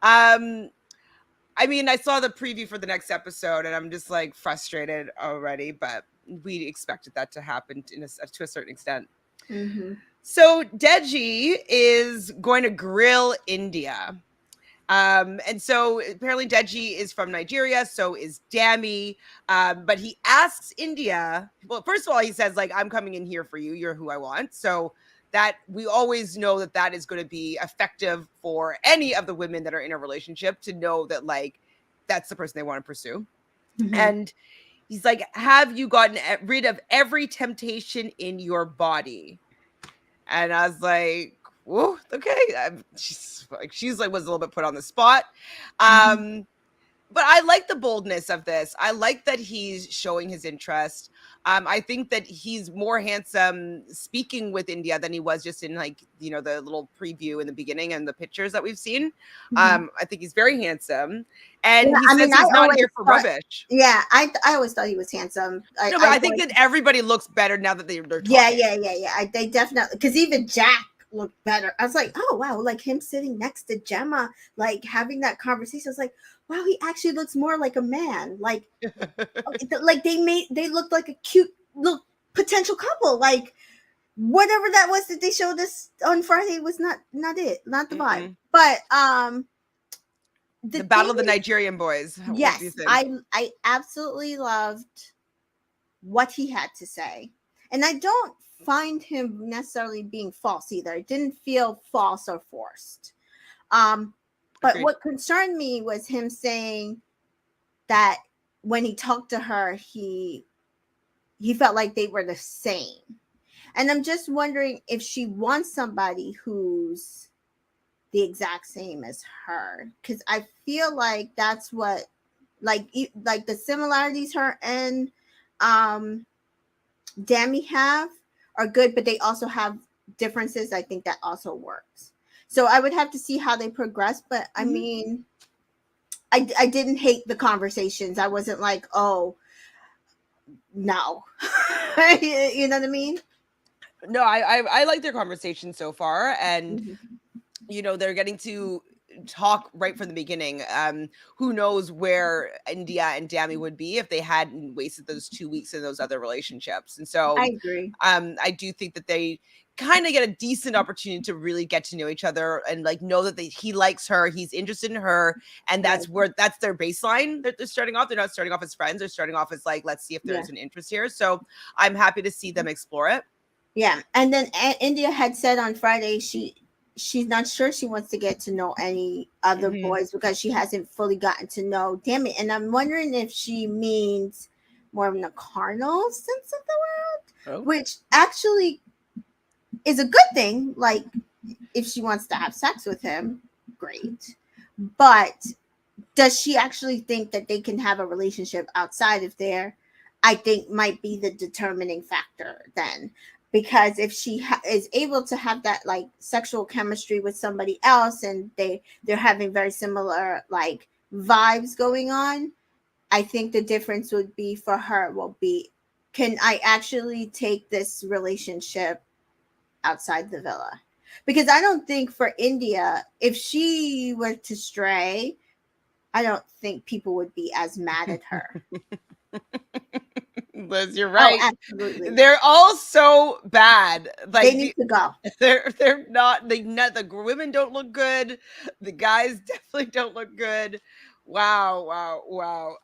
I mean, I saw the preview for the next episode, and I'm just like frustrated already. But we expected that to happen to a certain extent. Mm-hmm. So Deji is going to grill India. And so apparently Deji is from Nigeria, so is Dami. But he asks India, well, first of all, he says, like, I'm coming in here for you. You're who I want. So that we always know that is going to be effective for any of the women that are in a relationship to know that, like, that's the person they want to pursue. Mm-hmm. And he's like, have you gotten rid of every temptation in your body? And I was like, whoa, okay. She's like was a little bit put on the spot. Mm-hmm. But I like the boldness of this. I like that he's showing his interest. I think that he's more handsome speaking with India than he was just in, like, you know, the little preview in the beginning and the pictures that we've seen. Mm-hmm. I think he's very handsome. And Yeah, he I says mean, I he's not always here for thought. rubbish. Yeah, I always thought he was handsome. No, but I think that everybody looks better now that they're Yeah, talking. yeah. They definitely, because even Jack looked better. I was like, oh wow, like him sitting next to Gemma, like having that conversation. I was like, wow, he actually looks more like a man. Like they looked like a cute little potential couple. Like whatever that was that they showed us on Friday was not the vibe. Mm-mm. But The the Battle thing of the is, Nigerian Boys. What do you yes, think? I absolutely loved what he had to say. And I don't find him necessarily being false either. It didn't feel false or forced. But Agreed. what concerned me was him saying that when he talked to her, he felt like they were the same. And I'm just wondering if she wants somebody who's the exact same as her, because I feel like that's what, like the similarities her and Dami have are good, but they also have differences. I think that also works. So I would have to see how they progress. But I mean, I didn't hate the conversations. I wasn't like, oh no. You know what I mean? No, I like their conversation so far, and Mm-hmm. you know they're getting to talk right from the beginning. Who knows where India and Dami would be if they hadn't wasted those 2 weeks in those other relationships? And so, I agree. I do think that they kind of get a decent opportunity to really get to know each other and, like, know that he likes her, he's interested in her, and Right. that's their baseline that they're starting off. They're not starting off as friends; they're starting off as, like, let's see if Yeah. there's an interest here. So I'm happy to see them explore it. Yeah. And then India had said on Friday she's not sure she wants to get to know any other Mm-hmm. boys because she hasn't fully gotten to know Damn. And I'm wondering if she means more in the carnal sense of the word, Oh. which actually is a good thing. Like if she wants to have sex with him, great. But does she actually think that they can have a relationship outside of there? I think might be the determining factor then, because if she is able to have that like sexual chemistry with somebody else and they're having very similar like vibes going on, I think the difference would be for her will be, can I actually take this relationship outside the villa? Because I don't think for India, if she were to stray, I don't think people would be as mad at her. Liz, you're Oh, right. absolutely. They're all so bad. They Like need to go. they're not the women don't look good. The guys definitely don't look good. Wow, wow, wow.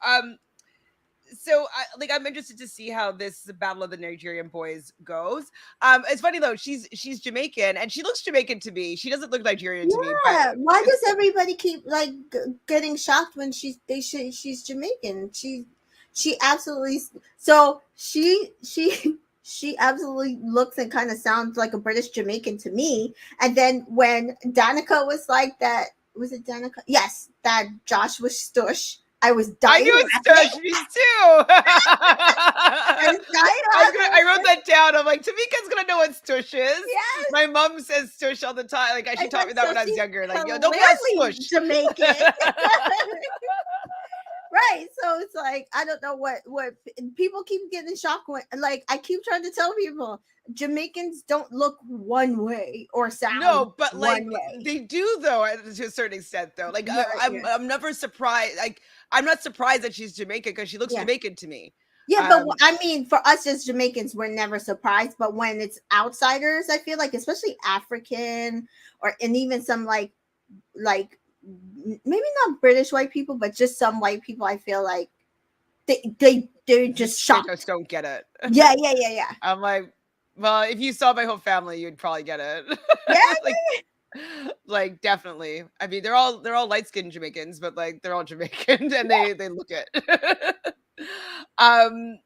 So I'm interested to see how this battle of the Nigerian boys goes. It's funny though, she's Jamaican and she looks Jamaican to me. She doesn't look Nigerian to me, but Yeah. Why it's does everybody keep like getting shocked when she's Jamaican? She absolutely so she absolutely looks and kind of sounds like a British Jamaican to me. And then when Danica was like that, was it Danica? Yes, that Josh was stush. I was I dying knew it's laughing. Tush, me too. I was dying laughing. I wrote that down. I'm like, Tamika's gonna know what Tush is. Yes. My mom says Tush all the time. Like, I she taught said me that so when I was she's younger. Like, yo, don't be all clearly Tush. Jamaican. Right. So it's like I don't know what people keep getting shocked when like I keep trying to tell people Jamaicans don't look one way or sound No, but like one way. they do though, to a certain extent though. Like Right, yeah. I'm never surprised. Like I'm not surprised that she's Jamaican because she looks Yeah. Jamaican to me. Yeah, but Um, I mean, for us as Jamaicans, we're never surprised. But when it's outsiders, I feel like, especially African and even some like maybe not British white people, but just some white people, I feel like they're just they just shocked. don't get it. Yeah, yeah, yeah, yeah. I'm like, well, if you saw my whole family, you'd probably get it. Yeah, like, like definitely. I mean, they're all light skinned Jamaicans, but like they're all Jamaican and they look it. um,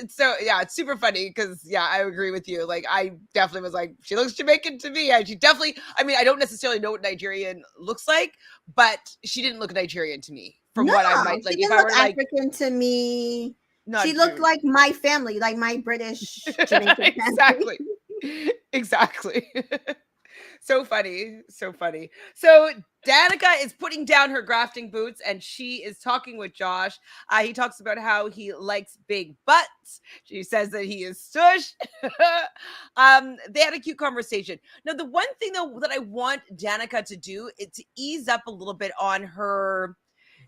so yeah, it's super funny because yeah, I agree with you. Like, I definitely was like, she looks Jamaican to me, and she definitely. I mean, I don't necessarily know what Nigerian looks like, but she didn't look Nigerian to me. From no, what I might she like, if didn't I look were like, African to me. She not looked like my family, like my British Jamaican family. exactly. Exactly. So funny. So funny. So Danica is putting down her grafting boots and she is talking with Josh. He talks about how he likes big butts. She says that he is stush. They had a cute conversation. Now, the one thing though that I want Danica to do is to ease up a little bit on her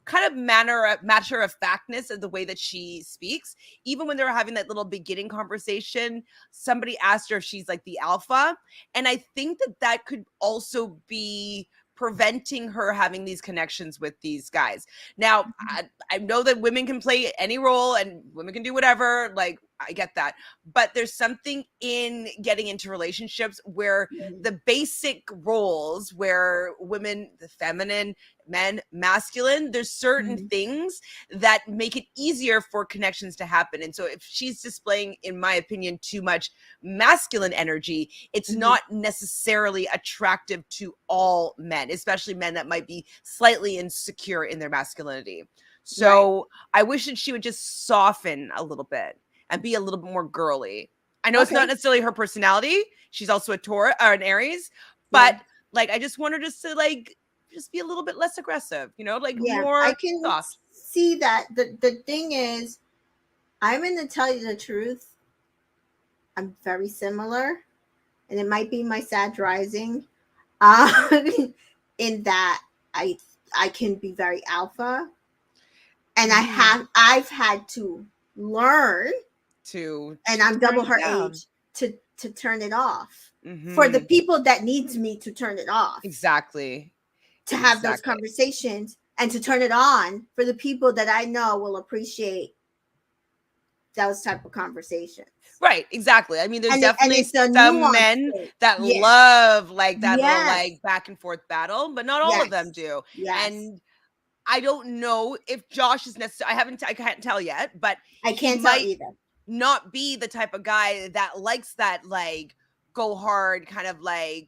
kind of matter of factness of the way that she speaks. Even when they were having that little beginning conversation, somebody asked her if she's like the alpha, and I think that that could also be preventing her having these connections with these guys. Now, I know that women can play any role and women can do whatever. Like, I get that, but there's something in getting into relationships where Mhm. the basic roles, where women, the feminine, men, masculine, there's certain Mhm. things that make it easier for connections to happen. And so if she's displaying, in my opinion, too much masculine energy, it's Mhm. not necessarily attractive to all men, especially men that might be slightly insecure in their masculinity. Right. So I wish that she would just soften a little bit and be a little bit more girly. I know it's not Okay. necessarily her personality. She's also a Taurus or an Aries, Yeah. but like I just want her just to like just be a little bit less aggressive, like Yeah. I more can soft. see that. The thing is, I'm gonna tell you the truth. I'm very similar, and it might be my Sag rising, uh, in that I can be very alpha, and Mhm. I've had to learn, To and I'm turn double it her down. age to turn it off for the Mhm. people that needs me to turn it off, Exactly. to have those Exactly. conversations, and to turn it on for the people that I know will appreciate those type of conversations. Right, exactly. I mean, there's And definitely it's a some nuance men thing. that Yeah. love like that little Yes. like back and forth battle, but not all of them Yes. do. Yes. And I don't know if Josh is necessarily, I can't tell yet, but I he can't tell might either. not be the type of guy that likes that like go hard kind of like,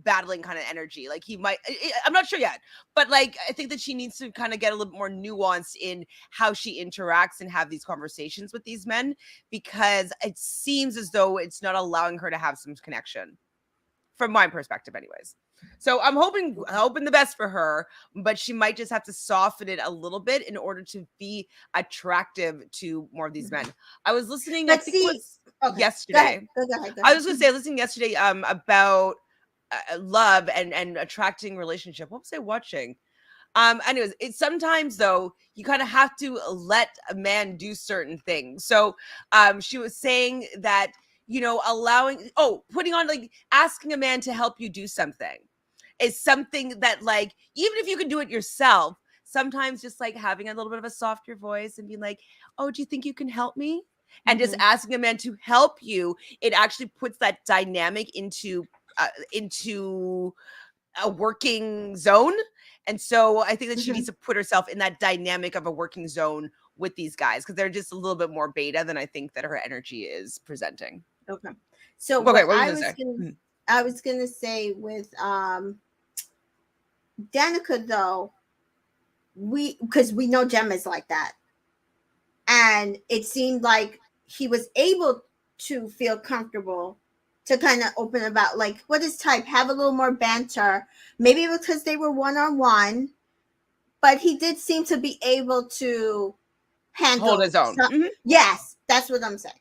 battling kind of energy. Like he might I'm not sure yet, but like I think that she needs to kind of get a little bit more nuanced in how she interacts and have these conversations with these men, because it seems as though it's not allowing her to have some connection from my perspective anyways. So I'm hoping the best for her, but she might just have to soften it a little bit in order to be attractive to more of these men. I was listening, I But think it see, was okay, go ahead. yesterday. Go ahead. Go I ahead. was going to say listening yesterday about love and attracting relationship. What was I watching? Anyways, it's sometimes though you kind of have to let a man do certain things. So she was saying that, putting on, like, asking a man to help you do something is something that, like, even if you can do it yourself, sometimes just like having a little bit of a softer voice and being like, oh, do you think you can help me? And just Mhm. asking a man to help you, it actually puts that dynamic into a working zone. And so I think that she needs Mhm. to put herself in that dynamic of a working zone with these guys, because they're just a little bit more beta than I think that her energy is presenting. Okay. So Okay, what what were you gonna say? I was gonna say with Danica though, because we know Gemma's like that. And it seemed like he was able to feel comfortable to kind of open about, like, what is type, have a little more banter, maybe because they were one-on-one, but he did seem to be able to Hold handle his own. some. Yes, that's what I'm saying.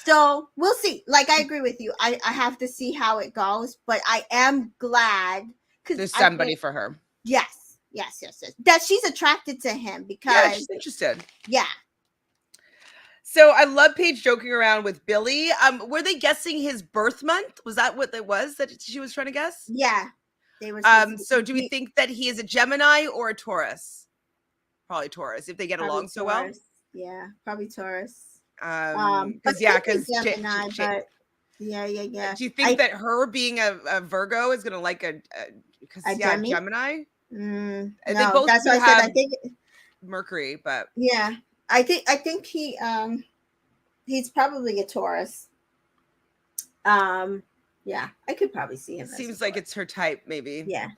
So we'll see. Like, I agree with you. I have to see how it goes, but I am glad because There's I somebody think, for her. yes, that she's attracted to him, Yeah, because she's interested. yeah. So I love Paige joking around with Billy. Were they guessing his birth month? Was that what it was that she was trying to guess? Yeah, they were supposed to So do we be think that he is a Gemini or a Taurus? Probably Taurus, if they get probably along so well. Taurus. Yeah, probably Taurus. But Because could be because Gemini. But yeah. do you think that her being a Virgo is gonna like because A Gemini. Gemini? They No, both that's do why I said. I have think. Mercury, but Yeah, I think he's probably a Taurus. Um, yeah, I could probably see it him as a seems like Taurus. it's her type, maybe. Yeah.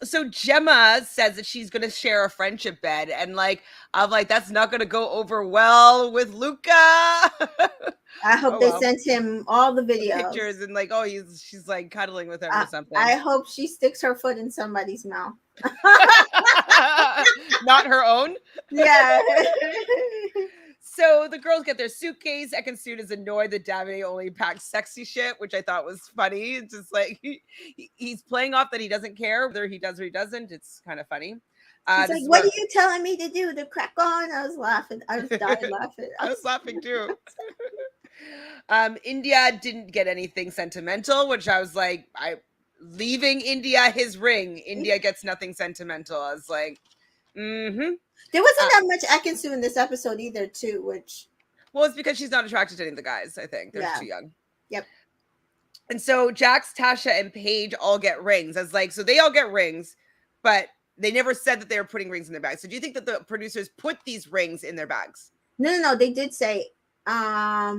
So Gemma says that she's gonna share a friendship bed, and like I'm like, that's not gonna go over well with Luca. I hope Oh they well. sent him all the Pictures videos. and like, oh, she's like cuddling with him or I something. hope she sticks her foot in somebody's mouth. Not her own. Yeah. So the girls get their suitcase. Ekin-Su is annoyed that Davide only packs sexy shit, which I thought was funny. It's just like he's playing off that he doesn't care whether he does or he doesn't. It's kind of funny. He's This like, is "What what are you telling me to do? To crack on?" I was laughing. I was dying laughing. I was laughing too. India didn't get anything sentimental, which I was like, leaving India his ring. India gets nothing sentimental. I was like, mm-hmm. There wasn't that much Ekin-Su in this episode either, too. Which, Well, it's because she's not attracted to any of the guys. I think they're yeah, too young. yep. And so Jax, Tasha, and Paige all get rings. I was like, so they all get rings, but they never said that they were putting rings in their bags. So do you think that the producers put these rings in their bags? No. They did say, I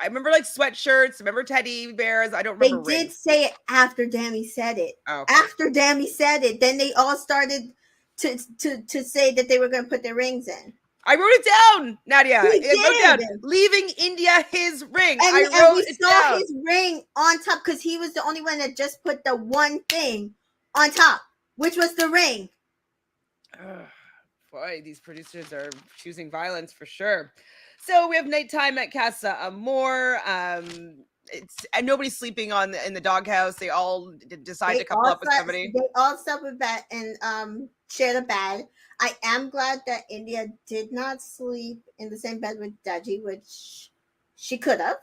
remember like sweatshirts. Remember teddy bears. I don't they remember did rings. say it after Dammy said it. Oh, okay. After Dammy said it, then they all started to say that they were going to put their rings in. I wrote it down, Nadia. He I wrote down, did. leaving India his ring. And I we wrote it saw down. his ring on top because he was the only one that just put the one thing on top, which was the ring. Boy, these producers are choosing violence for sure. So we have nighttime at Casa Amor. And nobody's sleeping in the doghouse. They all decide to couple up with somebody. They all slept with bed and shared a bed. I am glad that India did not sleep in the same bed with Deji, which she could have.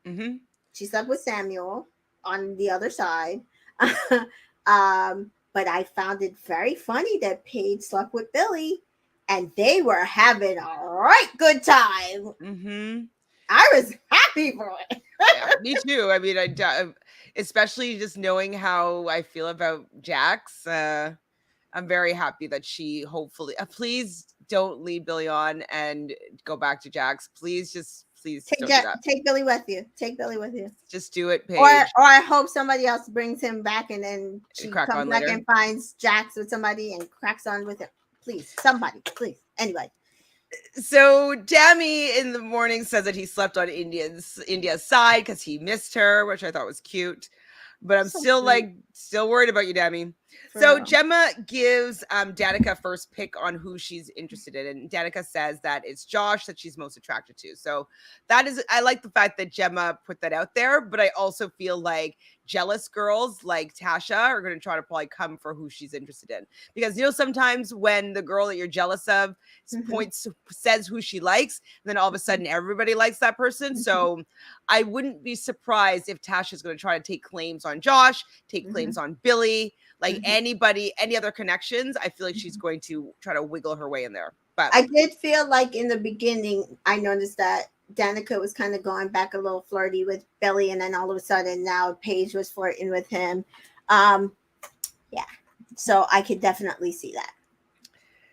Mm-hmm. She slept with Samuel on the other side. But I found it very funny that Paige slept with Billy, and they were having a right good time. Mm-hmm. I was happy for it. Yeah, me too. I mean, especially just knowing how I feel about Jax. I'm very happy that she hopefully. Please don't lead Billy on and go back to Jax. Please don't do that. Take Billy with you. Take Billy with you. Just do it, Paige. Or I hope somebody else brings him back, and then she Crack comes on back later. and finds Jax with somebody and cracks on with him. Please, somebody, please. Anyway. So Dammy in the morning says that he slept on India's side because he missed her, which I thought was cute. But I'm still like, Still worried about you, Demi. For So real. Gemma gives Danica first pick on who she's interested in, and Danica says that it's Josh that she's most attracted to. So that is, I like the fact that Gemma put that out there, but I also feel like jealous girls like Tasha are going to try to probably come for who she's interested in, because sometimes when the girl that you're jealous of Mhm, points says who she likes, then all of a sudden everybody likes that person. mhm, So I wouldn't be surprised if Tasha's going to try to take claims on Josh, take mhm, claims on Billy, like mhm, anybody, any other connections. I feel like she's mhm. going to try to wiggle her way in there. But I did feel like in the beginning, I noticed that Danica was kind of going back a little flirty with Billy, and then all of a sudden now Paige was flirting with him. Um, yeah, so I could definitely see that.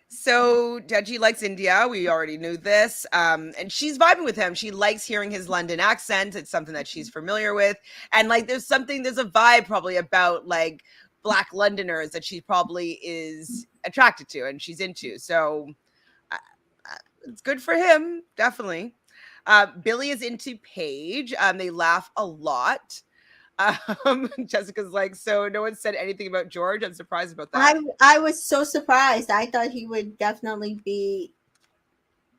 so Deji likes India. We already knew this. And she's vibing with him. She likes hearing his London accent. It's something that she's familiar with. And like there's a vibe probably about like black Londoners that she probably is attracted to and she's into. So uh, it's good for him, definitely. Billy is into Paige. They laugh a lot. Jessica's like, so no one said anything about George. I'm surprised about that. I was so surprised. I thought he would definitely be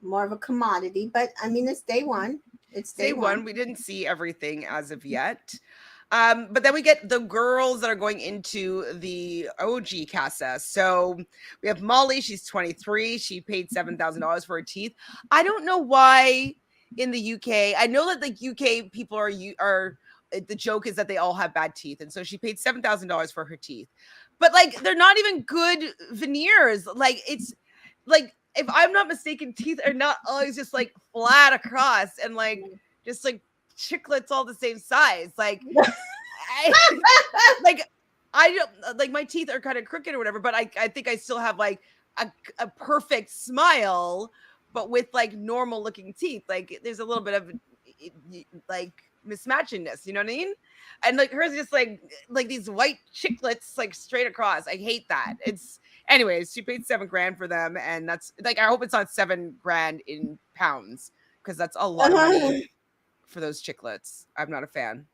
more of a commodity, but I mean, it's day one. It's Day day one, one. we didn't see everything as of yet. But then we get the girls that are going into the OG Casa. So we have Molly, she's 23. She paid $7,000 for her teeth. I don't know why in the UK. I know that the UK people are the joke is that they all have bad teeth. And so she paid $7,000 for her teeth. But like they're not even good veneers. Like it's like if I'm not mistaken, teeth are not always just like flat across and like just like chiclets all the same size. Like I like I don't like my teeth are kind of crooked or whatever, but I think I still have like a perfect smile, but with like normal looking teeth. Like there's a little bit of like mismatchingness, you know what I mean? And like hers just like these white chiclets like straight across. I hate that. It's anyways, she paid 7 grand for them, and that's like I hope it's not 7 grand in pounds because that's a lot of money for those chiclets. I'm not a fan.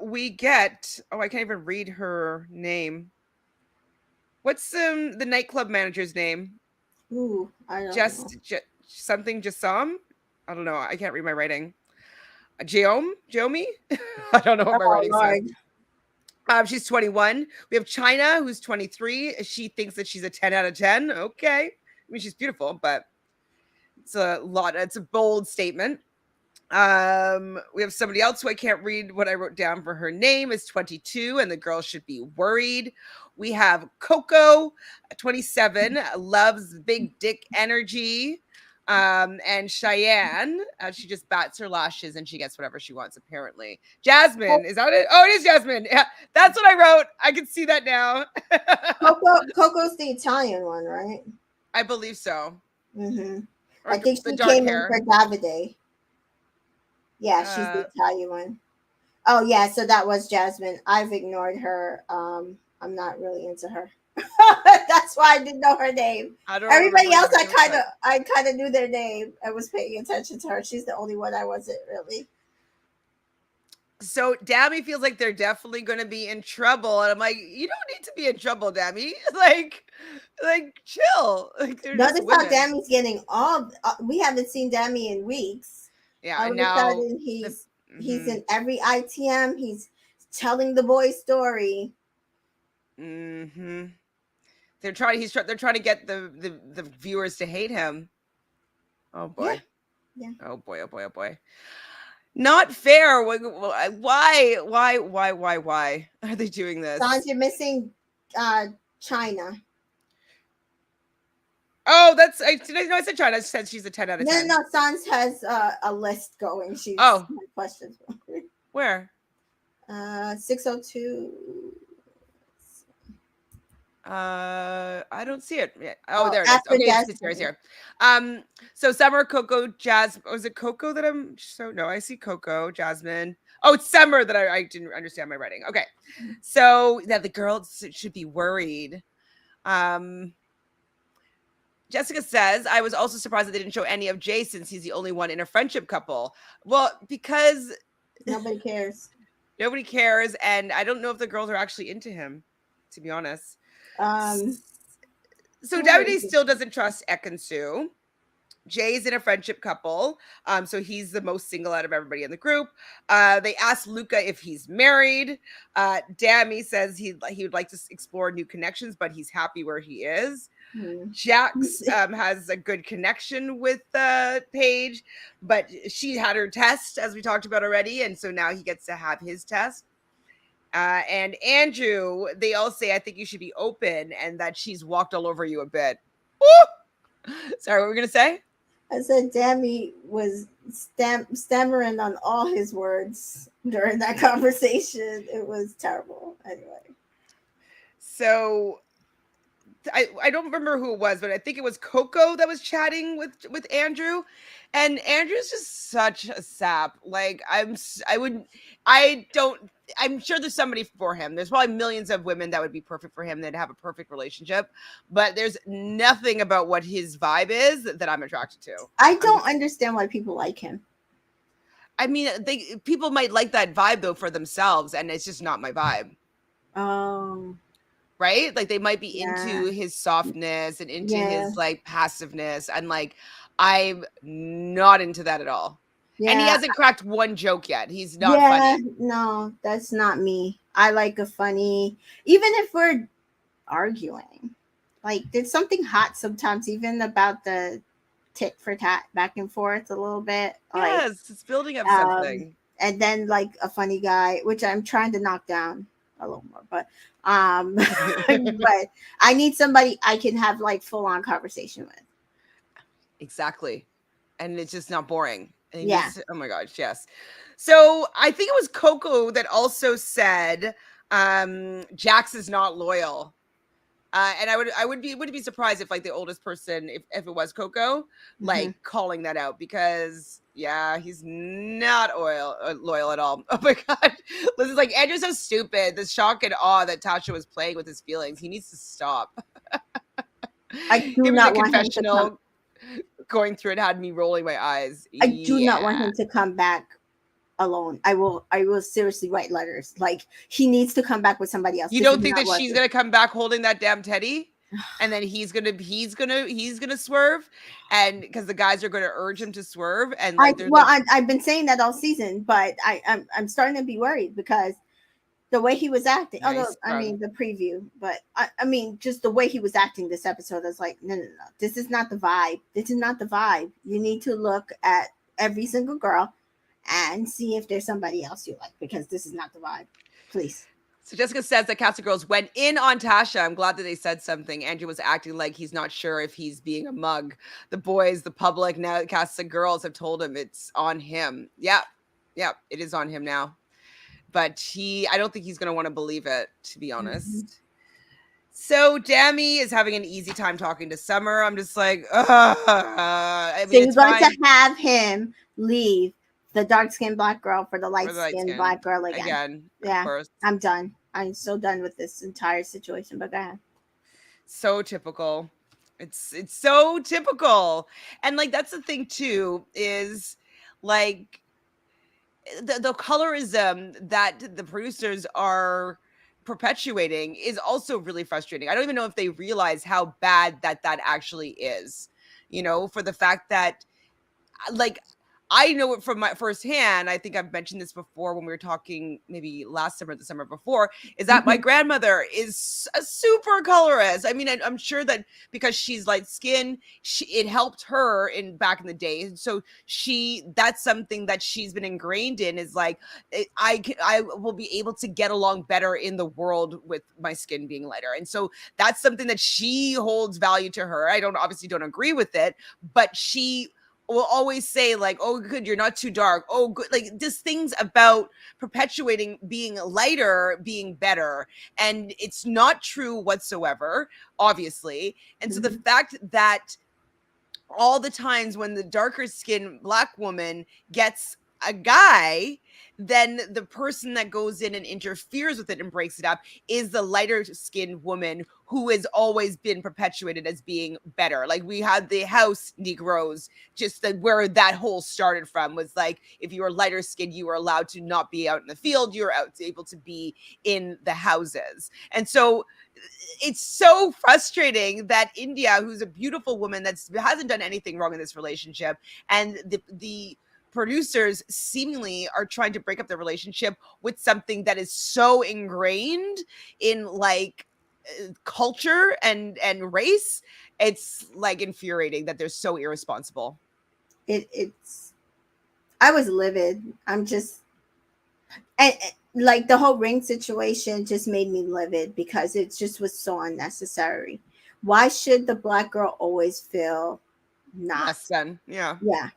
We get oh, I can't even read her name. What's the nightclub manager's name? Ooh, I don't know. Something Jasam? I don't know. I can't read my writing. Jeomi? I don't know what my Oh writing says. Lord. She's 21. We have China, who's 23. She thinks that she's a 10 out of 10. Okay. I mean, she's beautiful, but it's a lot. It's a bold statement. We have somebody else who I can't read what I wrote down for her name is 22, and the girl should be worried. We have Coco, 27, loves big dick energy. And Cheyenne, she just bats her lashes and she gets whatever she wants, apparently. Jasmine, is that it? Oh, it is Jasmine. Yeah, that's what I wrote. I can see that now. Coco's the Italian one, right? I believe so. Mm-hmm. Or I think the she dark came in hair. for Davide. Yeah, she's the Uh, Italian one. Oh yeah, so that was Jasmine. I've ignored her. I'm not really into her. That's why I didn't know her name. I don't Everybody remember else, having a deal with that. I kind of knew their name. I was paying attention to her. She's the only one I wasn't really. So Dabby feels like they're definitely going to be in trouble, and I'm like, you don't need to be in trouble, Dabby. Like chill. Like they're just Notice how women. Dammy's getting all. We haven't seen Dammy in weeks. Yeah, All and of a now sudden, the he's mhm in every ITM. He's telling the boy story. mhm. They're trying to get the viewers to hate him. Oh Yeah, boy. yeah. Oh boy. Oh boy. Oh boy. Not fair. Why are they doing Sans, this? you're missing uh China. Oh, that's I did I know I said China. I said she's a 10 out of No, 10. no, no. Sans has a list going. She's Oh, my questions. where? 602. I don't see it yet. Oh, Oh, there it is. after Okay, it's here. It's Jasmine. here. So Summer, Coco, Jazz. Was it Coco that I'm so no? I see Coco, Jasmine. Oh, it's Summer that I didn't understand my writing. Okay, so yeah, the girls should be worried. Um, Jessica says, I was also surprised that they didn't show any of Jay since he's the only one in a friendship couple. Well, because Nobody cares. Nobody cares, and I don't know if the girls are actually into him, to be honest. Um, So who Davide is it? still doesn't trust Ekin-Su. Jay's in a friendship couple, so he's the most single out of everybody in the group. They asked Luca if he's married. Dammy says he would like to explore new connections, but he's happy where he is. Hmm. Jax has a good connection with Paige, but she had her test, as we talked about already, and so now he gets to have his test. And Andrew, they all say, I think you should be open, and that she's walked all over you a bit. Woo! Sorry, what were we going to say? I said Dammy was stammering on all his words during that conversation. It was terrible. Anyway. So I don't remember who it was, but I think it was Coco that was chatting with Andrew, and Andrew's just such a sap. Like I don't. I'm sure there's somebody for him. There's probably millions of women that would be perfect for him, that have a perfect relationship, but there's nothing about what his vibe is that I'm attracted to. I don't understand why people like him. I mean, people might like that vibe though for themselves, and it's just not my vibe. Um, Right? Like they might be yeah, into his softness and into yeah, his like passiveness, and like I'm not into that at all. And he yeah, hasn't cracked one joke yet. He's not yeah. funny. No, that's not me. I like a funny, even if we're arguing. Like, there's something hot sometimes, even about the tit for tat back and forth a little bit. Like, Yes, it's building up um, something. and then like a funny guy, which I'm trying to knock down a little more, but but I need somebody I can have like full on conversation with. Exactly. And it's just not boring. And he Yeah. needs to, oh my gosh, yes. So I think it was Coco that also said Jax is not loyal. And I would be surprised if like the oldest person, if it was Coco, Hmm. like calling that out, because yeah, he's not loyal at all. Oh my god, Liz is like, Andrew's so stupid. The shock and awe that Tasha was playing with his feelings. He needs to stop. I do Him in the not want him to come. confessional going through it had me rolling my eyes. I do not want Yeah. him to come back alone. I will seriously write letters. Like, he needs to come back with somebody else. You This is don't think not that she's working. gonna come back holding that damn teddy? And then he's gonna swerve, and because the guys are gonna urge him to swerve, and I like they're well, like, I've been saying that all season, but I'm starting to be worried because the way he was acting. Although nice I run. mean the preview, but I mean just the way he was acting this episode. I was like, no, no, no, this is not the vibe. This is not the vibe. You need to look at every single girl and see if there's somebody else you like, because this is not the vibe. Please. So Jessica says that Casa Girls went in on Tasha. I'm glad that they said something. Andrew was acting like he's not sure if he's being a mug. The boys, the public, now Casa Girls have told him it's on him. Yeah, yeah, it is on him now. But I don't think he's going to want to believe it, to be Mm-hmm. honest. So Dammy is having an easy time talking to Summer. I'm just like, ugh. I So mean, you're it's going to fine have him leave the dark skinned black girl for the for light the light skinned skin. black girl again. Again, of Yeah, course. I'm done. I'm so done with this entire situation. But go ahead. So typical. It's so typical. And like that's the thing too, is like the colorism that the producers are perpetuating is also really frustrating. I don't even know if they realize how bad that actually is. For the fact that like I know it from my firsthand. I think I've mentioned this before when we were talking maybe last summer, the summer before, is that my Mhm. grandmother is a super colorist. I mean, I'm sure that because she's light skin, it helped her in back in the day. So that's something that she's been ingrained in, is like, I will be able to get along better in the world with my skin being lighter. And so that's something that she holds value to her. I obviously don't agree with it, but she will always say like, oh good, you're not too dark, oh good, like just things about perpetuating being lighter being better, and it's not true whatsoever, obviously. And so the Mhm. fact that all the times when the darker skinned black woman gets a guy, then the person that goes in and interferes with it and breaks it up is the lighter skinned woman who has always been perpetuated as being better. Like we had the house Negroes, just where that whole started from was like, if you were lighter skinned, you were allowed to not be out in the field, you were able to be in the houses. And so it's so frustrating that India, who's a beautiful woman that hasn't done anything wrong in this relationship, and the producers seemingly are trying to break up the relationship with something that is so ingrained in like culture and race. It's like infuriating that they're so irresponsible. It's I was livid. I'm just like the whole ring situation just made me livid because it just was so unnecessary. Why should the black girl always feel not, Less than, yeah. yeah,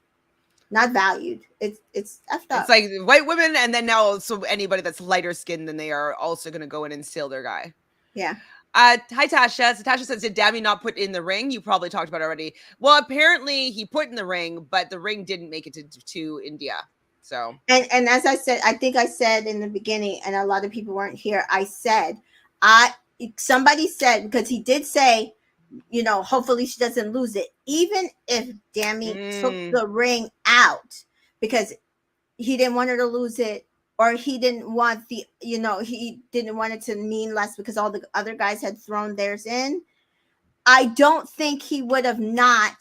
not valued? It's effed It's up. like white women, and then now also anybody that's lighter skinned than they are also going to go in and steal their guy. Yeah. Hi Tasha. So Tasha says, "Did Dammy not put in the ring?" You probably talked about it already. Well, apparently he put in the ring, but the ring didn't make it to India. So And as I said, I think I said in the beginning, and a lot of people weren't here. I said, I somebody said, because he did say, hopefully she doesn't lose it, even if Dammy took mm, the ring out because he didn't want her to lose it, or he didn't want he didn't want it to mean less because all the other guys had thrown theirs in. I don't think he would have not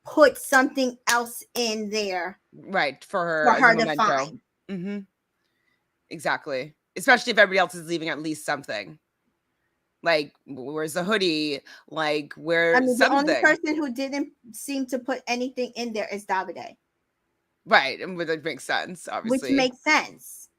put something else in there right, for her for as a her to memento. find. Hmm. Exactly. Especially if everybody else is leaving at least something. Like, where's the hoodie? Like, I where's mean, the only something? person who didn't seem to put anything in there is Davide, Right, and it makes sense, which obviously. makes sense,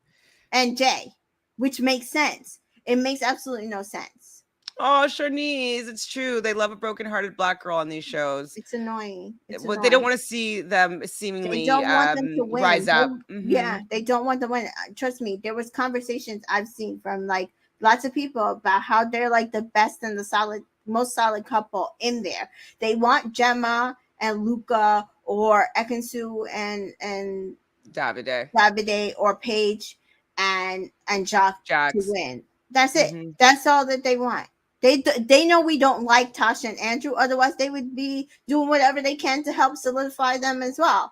and Jay, which makes sense. It makes absolutely no sense. Oh, Charnice, it's true. They love a broken-hearted black girl on these shows. It's annoying. It's Well, they don't annoying. want to see them They seemingly don't want them to win. rise up. Yeah, they don't want to win. Trust me, there was conversations I've seen from like lots of people about how they're like the best and the most solid couple in there. They want Gemma and Luca or Ekin-Su and Davide, Davide or Paige and Jock to Jax. win. That's it. Hmm. That's all that they want. They know we don't like Tasha and Andrew. Otherwise, they would be doing whatever they can to help solidify them as well.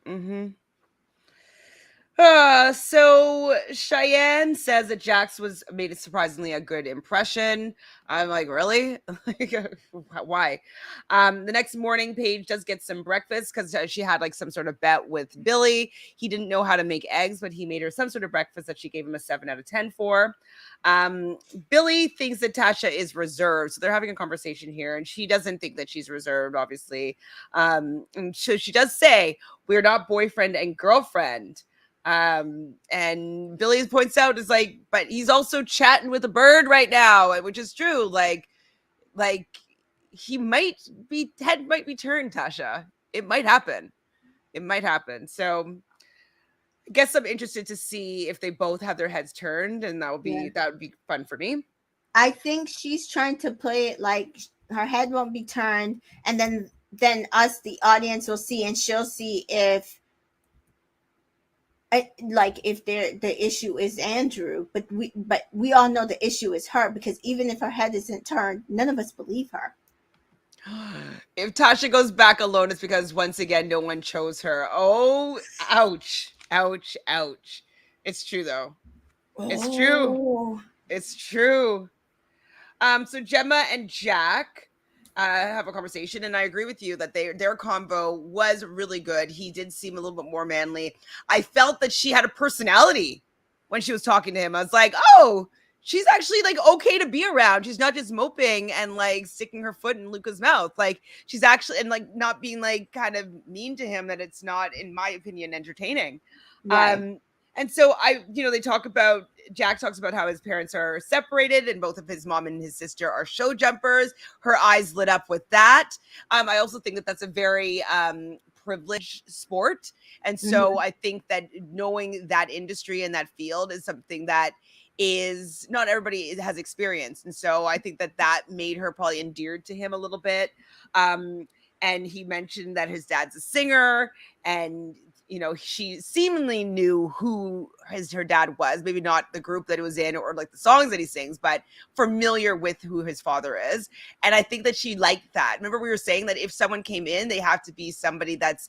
Hmm. So Cheyenne says that Jax was made a surprisingly a good impression. I'm like, really? Like, why? The next morning, Paige does get some breakfast because she had like some sort of bet with Billy. He didn't know how to make eggs, but he made her some sort of breakfast that she gave him a 7 out of 10 for. Um, Billy thinks that Tasha is reserved, so they're having a conversation here, and she doesn't think that she's reserved, obviously. And so she does say, "We're not boyfriend and girlfriend." And Billy points out is like, but he's also chatting with a bird right now, which is true. Like he might be head might be turned, Tasha. It might happen. It might happen. So I guess I'm interested to see if they both have their heads turned, and Yeah. that would be fun for me. I think she's trying to play it like her head won't be turned, and then us, the audience, will see, and she'll see if like if the issue is Andrew, but we all know the issue is her because even if her head isn't turned, none of us believe her. If Tasha goes back alone, it's because once again no one chose her. Oh, ouch, ouch, ouch. It's true though. It's true. Oh, It's true. So Gemma and Jack have a conversation, and I agree with you that their combo was really good. He did seem a little bit more manly. I felt that she had a personality when she was talking to him. I was like, oh, she's actually like okay to be around. She's not just moping and like sticking her foot in Luca's mouth. Like she's actually and like not being like kind of mean to him. That it's not, in my opinion, entertaining. right. Um, and so they talk about Jack talks about how his parents are separated and both of his mom and his sister are show jumpers. Her eyes lit up with that. I also think that that's a very privileged sport. And so Hmm. I think that knowing that industry and that field is something that is not everybody has experienced. And so I think that that made her probably endeared to him a little bit. Um, and he mentioned that his dad's a singer, and she seemingly knew who her dad was, maybe not the group that it was in or like the songs that he sings, but familiar with who his father is. And I think that she liked that. Remember, we were saying that if someone came in, they have to be somebody that's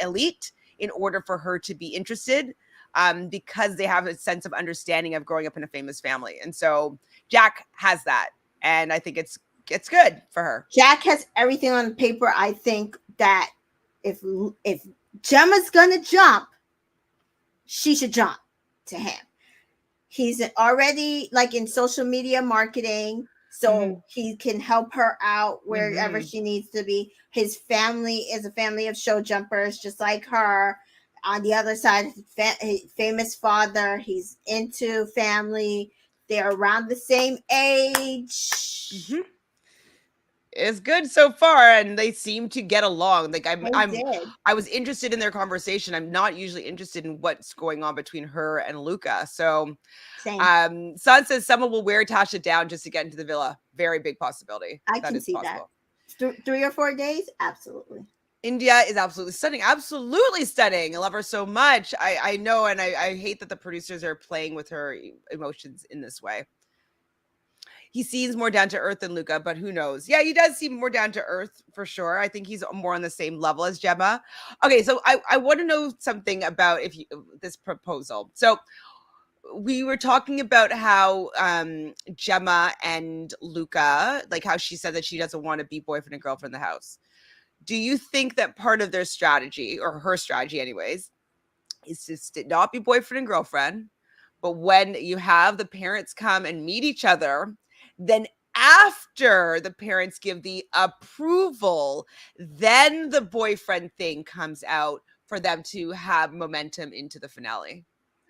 elite in order for her to be interested, because they have a sense of understanding of growing up in a famous family. And so Jack has that, and I think it's good for her. Jack has everything on paper. I think that if Gemma's gonna jump, she should jump to him. He's already like in social media marketing, so he can help her out wherever she needs to be. His family is a family of show jumpers, just like her. On the other side, famous father. He's into family. They're around the same age. It's good so far, and they seem to get along. Like Did. I was interested in their conversation. I'm not usually interested in what's going on between her and Luca. So, Same. Son says someone will wear Tasha down just to get into the villa. Very big possibility. I can see possible. That. 3 or 4 days, absolutely. India is absolutely stunning. Absolutely stunning. I love her so much. I know, and I hate that the producers are playing with her emotions in this way. He seems more down to earth than Luca, but who knows? Yeah, he does seem more down to earth for sure. I think he's more on the same level as Gemma. Okay, so I want to know something about this proposal. So we were talking about how Gemma and Luca, like how she said that she doesn't want to be boyfriend and girlfriend in the house. Do you think that part of their strategy, or her strategy anyways, is to not be boyfriend and girlfriend, but when you have the parents come and meet each other, then after the parents give the approval, then the boyfriend thing comes out for them to have momentum into the finale?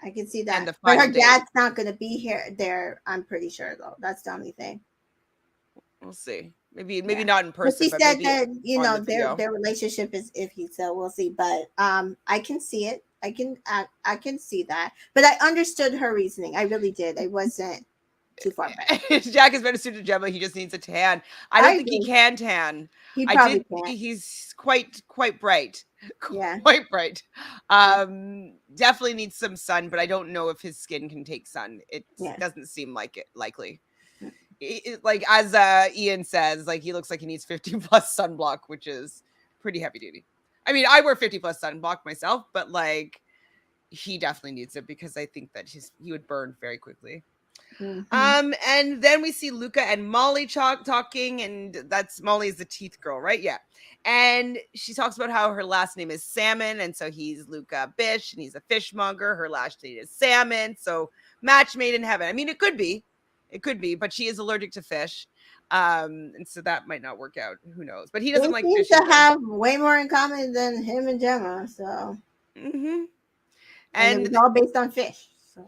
I can see that. But her dad's not going to be there, I'm pretty sure, though. That's the only thing. We'll see. Maybe not in person. But she said that their relationship is iffy, so we'll see. But I can see it. I can see that. But I understood her reasoning. I really did. I wasn't too far back. Jack is better suited to Gemma. He just needs a tan. I don't think he can tan. He probably can't. He's quite bright. Yeah. Quite bright. Definitely needs some sun, but I don't know if his skin can take sun. It doesn't seem like it likely. Like as Ian says, like he looks like he needs 50 plus sunblock, which is pretty heavy duty. I mean, I wear 50 plus sunblock myself, but like he definitely needs it because I think that he would burn very quickly. And then we see Luca and Molly talking, and that's Molly's the teeth girl, right? Yeah. And she talks about how her last name is Salmon, and so he's Luca Bish, and he's a fishmonger. Her last name is Salmon, so match made in heaven. I mean, it could be, but she is allergic to fish, and so that might not work out. Who knows? But he doesn't like fish. To have way more in common than him and Gemma, so. And it was all based on fish. So.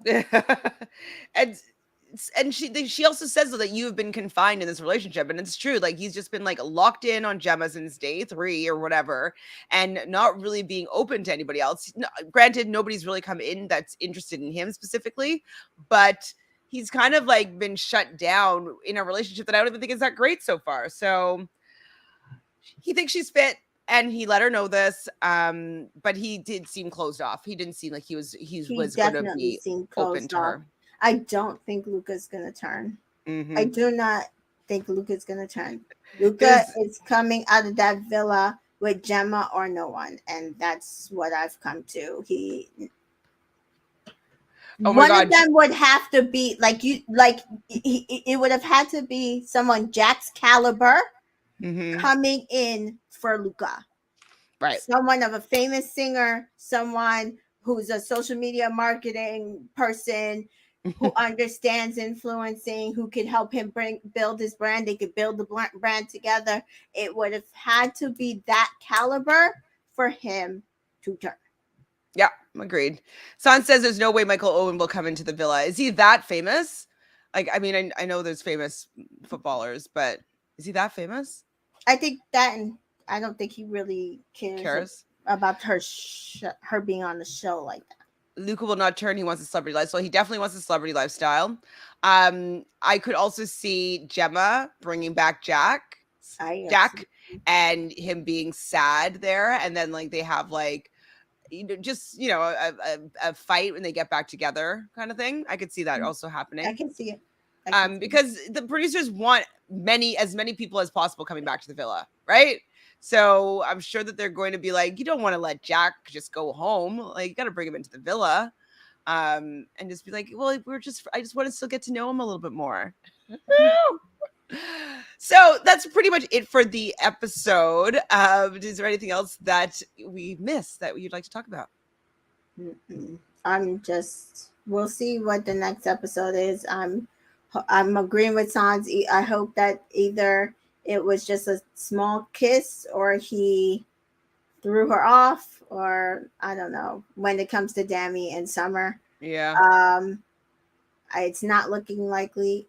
and she also says that you have been confined in this relationship, and it's true. Like he's just been like locked in on Gemma since day 3 or whatever, and not really being open to anybody else. Granted, nobody's really come in that's interested in him specifically, but he's kind of like been shut down in a relationship that I don't even think is that great so far. So he thinks she's fit, and he let her know this. But he did seem closed off. He didn't seem like he was going to be open to her. I don't think Luca's going to turn. I do not think Luca's going to turn. Luca is coming out of that villa with Gemma or no one, and that's what I've come to. One of them would have to be it would have had to be someone Jack's caliber coming in for Luca. Right. Someone of a famous singer, someone who's a social media marketing person, who understands influencing, who could help him build his brand. They could build the brand together. It would have had to be that caliber for him to turn. Yeah, agreed. San says there's no way Michael Owen will come into the villa. Is he that famous? Like, I mean, I know there's famous footballers, but is he that famous? I think that, and I don't think he really cares about her being on the show like that. Luca will not turn. He wants a celebrity lifestyle. He definitely wants a celebrity lifestyle. I could also see Gemma bringing back Jack and him being sad there, and then like they have like just a fight when they get back together kind of thing. I could see that also I happening. can see it. I can see it. Because the producers want as many people as possible coming back to the villa, right? So I'm sure that they're going to be like, you don't want to let Jack just go home. Like, you got to bring him into the villa, and just be like, well, I just want to still get to know him a little bit more. So that's pretty much it for the episode. Is there anything else that we missed that you'd like to talk about? We'll see what the next episode is. I'm agreeing with Sans. I hope that either it was just a small kiss or he threw her off, or I don't know. When it comes to Dami and Summer, Yeah. It's not looking likely.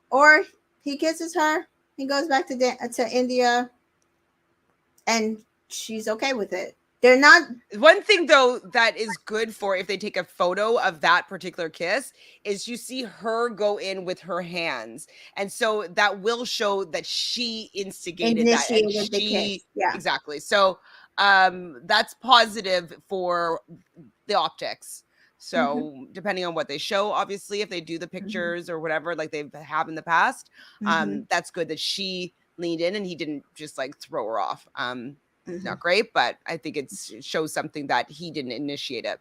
Or he kisses her, he goes back to India, and she's okay with it. They're not. One thing though that is good for if they take a photo of that particular kiss is you see her go in with her hands. And so that will show that she instigated that and Initiated the kiss. Yeah. exactly. So that's positive for the optics. So depending on what they show, obviously, if they do the pictures or whatever, like they have in the past, that's good that she leaned in and he didn't just like throw her off. Not great, but I think it shows something that he didn't initiate it.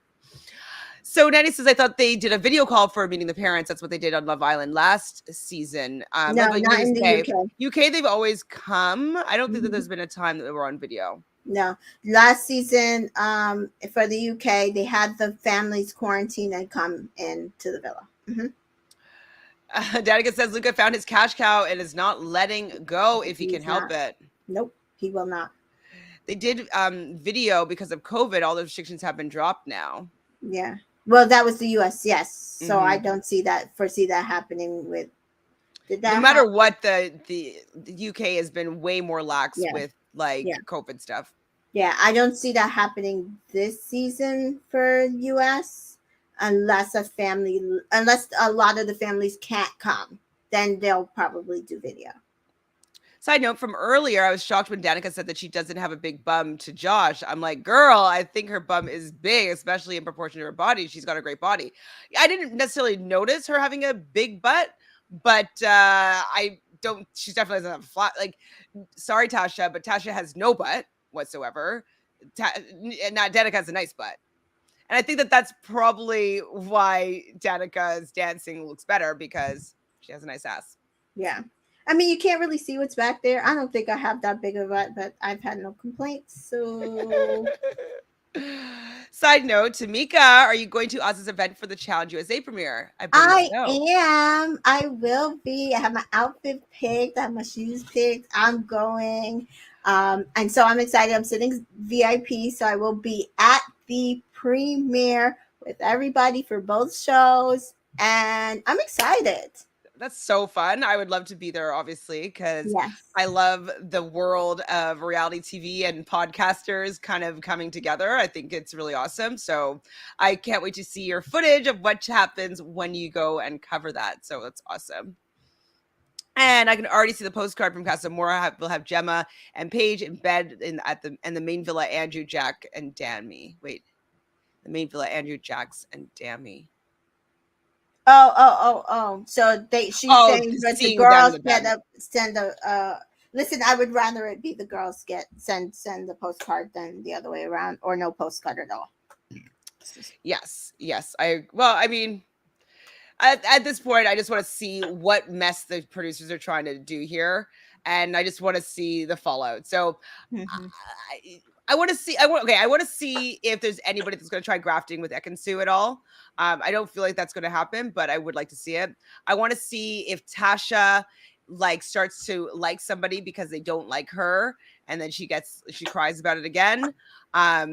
So Nanny says, I thought they did a video call for meeting the parents. That's what they did on Love Island last season. No, not in the UK. UK, they've always come. I don't think that there's been a time that they were on video. No, last season, for the UK, they had the families quarantine and come into the villa. Danica says Luca found his cash cow and is not letting go if he can help it. Nope, he will not. They did video because of COVID. All the restrictions have been dropped now. Yeah. Well, that was the US, yes. So I don't foresee that happening with. No matter what, the UK has been way more lax with COVID stuff. Yeah, I don't see that happening this season for US unless a lot of the families can't come. Then they'll probably do video. Side note from earlier, I was shocked when Danica said that she doesn't have a big bum to Josh. I'm like, girl, I think her bum is big, especially in proportion to her body. She's got a great body. I didn't necessarily notice her having a big butt, but she definitely doesn't have a flat, like, sorry, Tasha, but Tasha has no butt whatsoever. Now Danica has a nice butt. And I think that that's probably why Danica's dancing looks better, because she has a nice ass. Yeah. I mean, you can't really see what's back there. I don't think I have that big of a butt, but I've had no complaints. So, side note, Tamika, are you going to Oz's event for the Challenge USA premiere? I am. I will be. I have my outfit picked. I have my shoes picked. I'm going. And so I'm excited. I'm sitting VIP, so I will be at the premiere with everybody for both shows, and I'm excited. That's so fun. I would love to be there, obviously, because I love the world of reality TV and podcasters kind of coming together. I think it's really awesome. So I can't wait to see your footage of what happens when you go and cover that. So that's awesome. And I can already see the postcard from Casa Amor. We'll have Gemma and Paige in bed in the main villa, Andrew, Jack, and Dami. Wait, the main villa, Andrew, Jax, and Dami. Oh. So she's saying that the girls send a listen, I would rather it be the girls send the postcard than the other way around, or no postcard at all. Yes. I mean, at this point, I just want to see what mess the producers are trying to do here, and I just want to see the fallout. So I want to see. I want to see if there's anybody that's going to try grafting with Ekin-Su at all. I don't feel like that's going to happen, but I would like to see it. I want to see if Tasha starts to like somebody because they don't like her, and then she cries about it again. I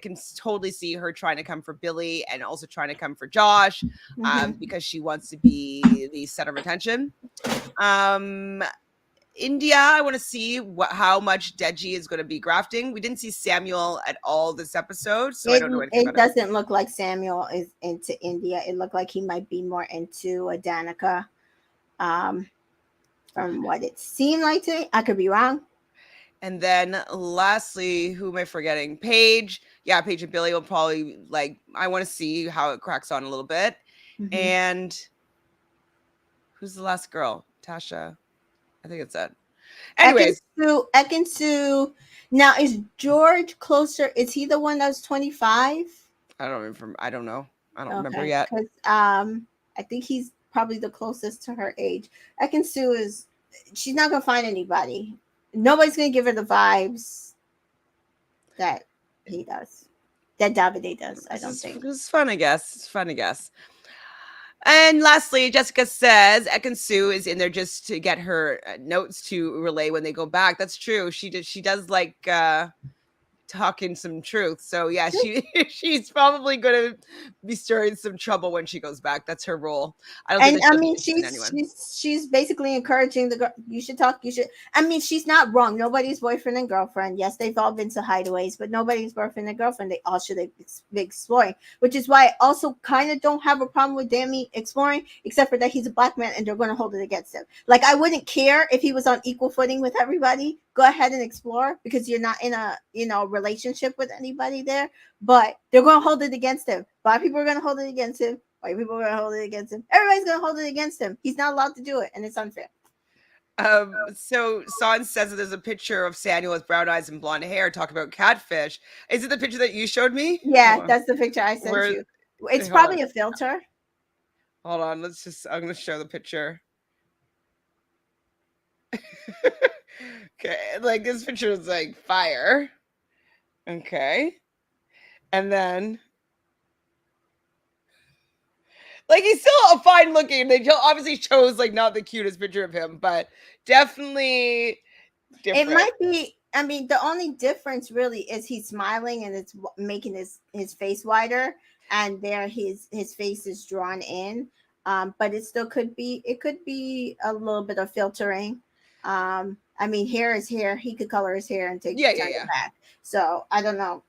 can totally see her trying to come for Billy and also trying to come for Josh, because she wants to be the center of attention. India, I want to see how much Deji is going to be grafting. We didn't see Samuel at all this episode, so I don't know anything about it. It doesn't look like Samuel is into India. It looked like he might be more into a Danica. from what it seemed like to me. I could be wrong. And then lastly, who am I forgetting? Paige. Yeah, Paige and Billy will probably like. I want to see how it cracks on a little bit. Mm-hmm. And who's the last girl? Tasha. I think it's it. Anyways, Ekin-Su. Now, is George closer? Is he the one that's 25? I don't remember. I don't know. I don't remember Okay, yet. because I think he's probably the closest to her age. Ekin-Su is. She's not gonna find anybody. Nobody's gonna give her the vibes that he does. That Davide does. I don't think. This is fun, I guess. It's fun, I guess. And lastly, Jessica says Ekin-Su is in there just to get her notes to relay when they go back. That's true. She does like talking some truth. So yeah, she's probably going to be stirring some trouble when she goes back. That's her role. I don't think And that I she'll be mean, interested in anyone. she's basically encouraging the girl. You should talk. You should. I mean, she's not wrong. Nobody's boyfriend and girlfriend. Yes, they've all been to hideaways, but nobody's boyfriend and girlfriend. They all should be exploring. Which is why I also kind of don't have a problem with Danny exploring, except for that he's a black man and they're going to hold it against him. Like I wouldn't care if he was on equal footing with everybody. Go ahead and explore because you're not in a relationship with anybody there. But they're going to hold it against him. Black people are going to hold it against him. White people are going to hold it against him. Everybody's going to hold it against him. He's not allowed to do it, and it's unfair. So Son says that there's a picture of Samuel with brown eyes and blonde hair talking about catfish. Is it the picture that you showed me? Yeah, that's the picture I sent Where? you. It's Hold on. probably a filter. Hold on. I'm going to show the picture. Okay. Like this picture is like fire. Okay. And then like he's still a fine looking. They obviously chose like not the cutest picture of him, but definitely different. It might be. I mean, the only difference really is he's smiling and it's making his face wider, and there his face is drawn in. But it still could be. It could be a little bit of filtering. I mean, hair is hair. He could color his hair and turn it back. So I don't know.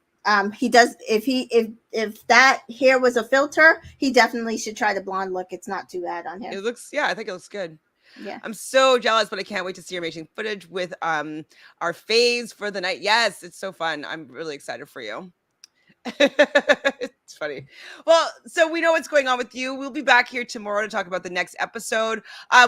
He does. If that hair was a filter, he definitely should try the blonde look. It's not too bad on him. It looks. Yeah, I think it looks good. Yeah. I'm so jealous, but I can't wait to see your amazing footage with our faves for the night. Yes, it's so fun. I'm really excited for you. It's funny. Well, so we know what's going on with you. We'll be back here tomorrow to talk about the next episode.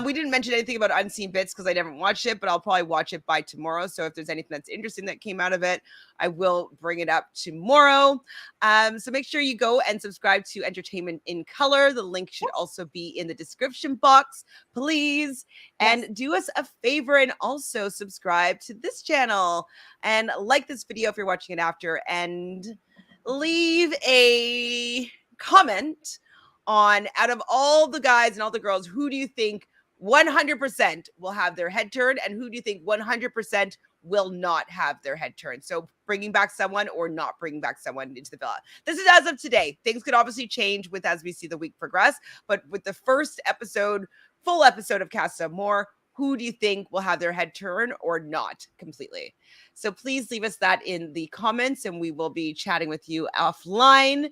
We didn't mention anything about Unseen Bits because I never watched it, but I'll probably watch it by tomorrow. So if there's anything that's interesting that came out of it, I will bring it up tomorrow. So make sure you go and subscribe to Entertainment in Color. The link should also be in the description box, please. Yes. And do us a favor and also subscribe to this channel and like this video if you're watching it after, and leave a comment on, out of all the guys and all the girls, who do you think 100% will have their head turned and who do you think 100% will not have their head turned? So bringing back someone or not bringing back someone into the villa. This is as of today. Things could obviously change with as we see the week progress, but with the first episode, full episode of Casa Amor, who do you think will have their head turned or not completely? So please leave us that in the comments and we will be chatting with you offline.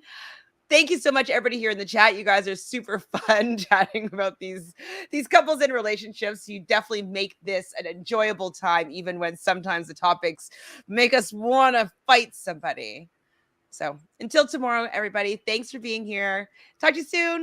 Thank you so much, everybody here in the chat. You guys are super fun chatting about these couples and relationships. You definitely make this an enjoyable time, even when sometimes the topics make us want to fight somebody. So until tomorrow, everybody, thanks for being here. Talk to you soon.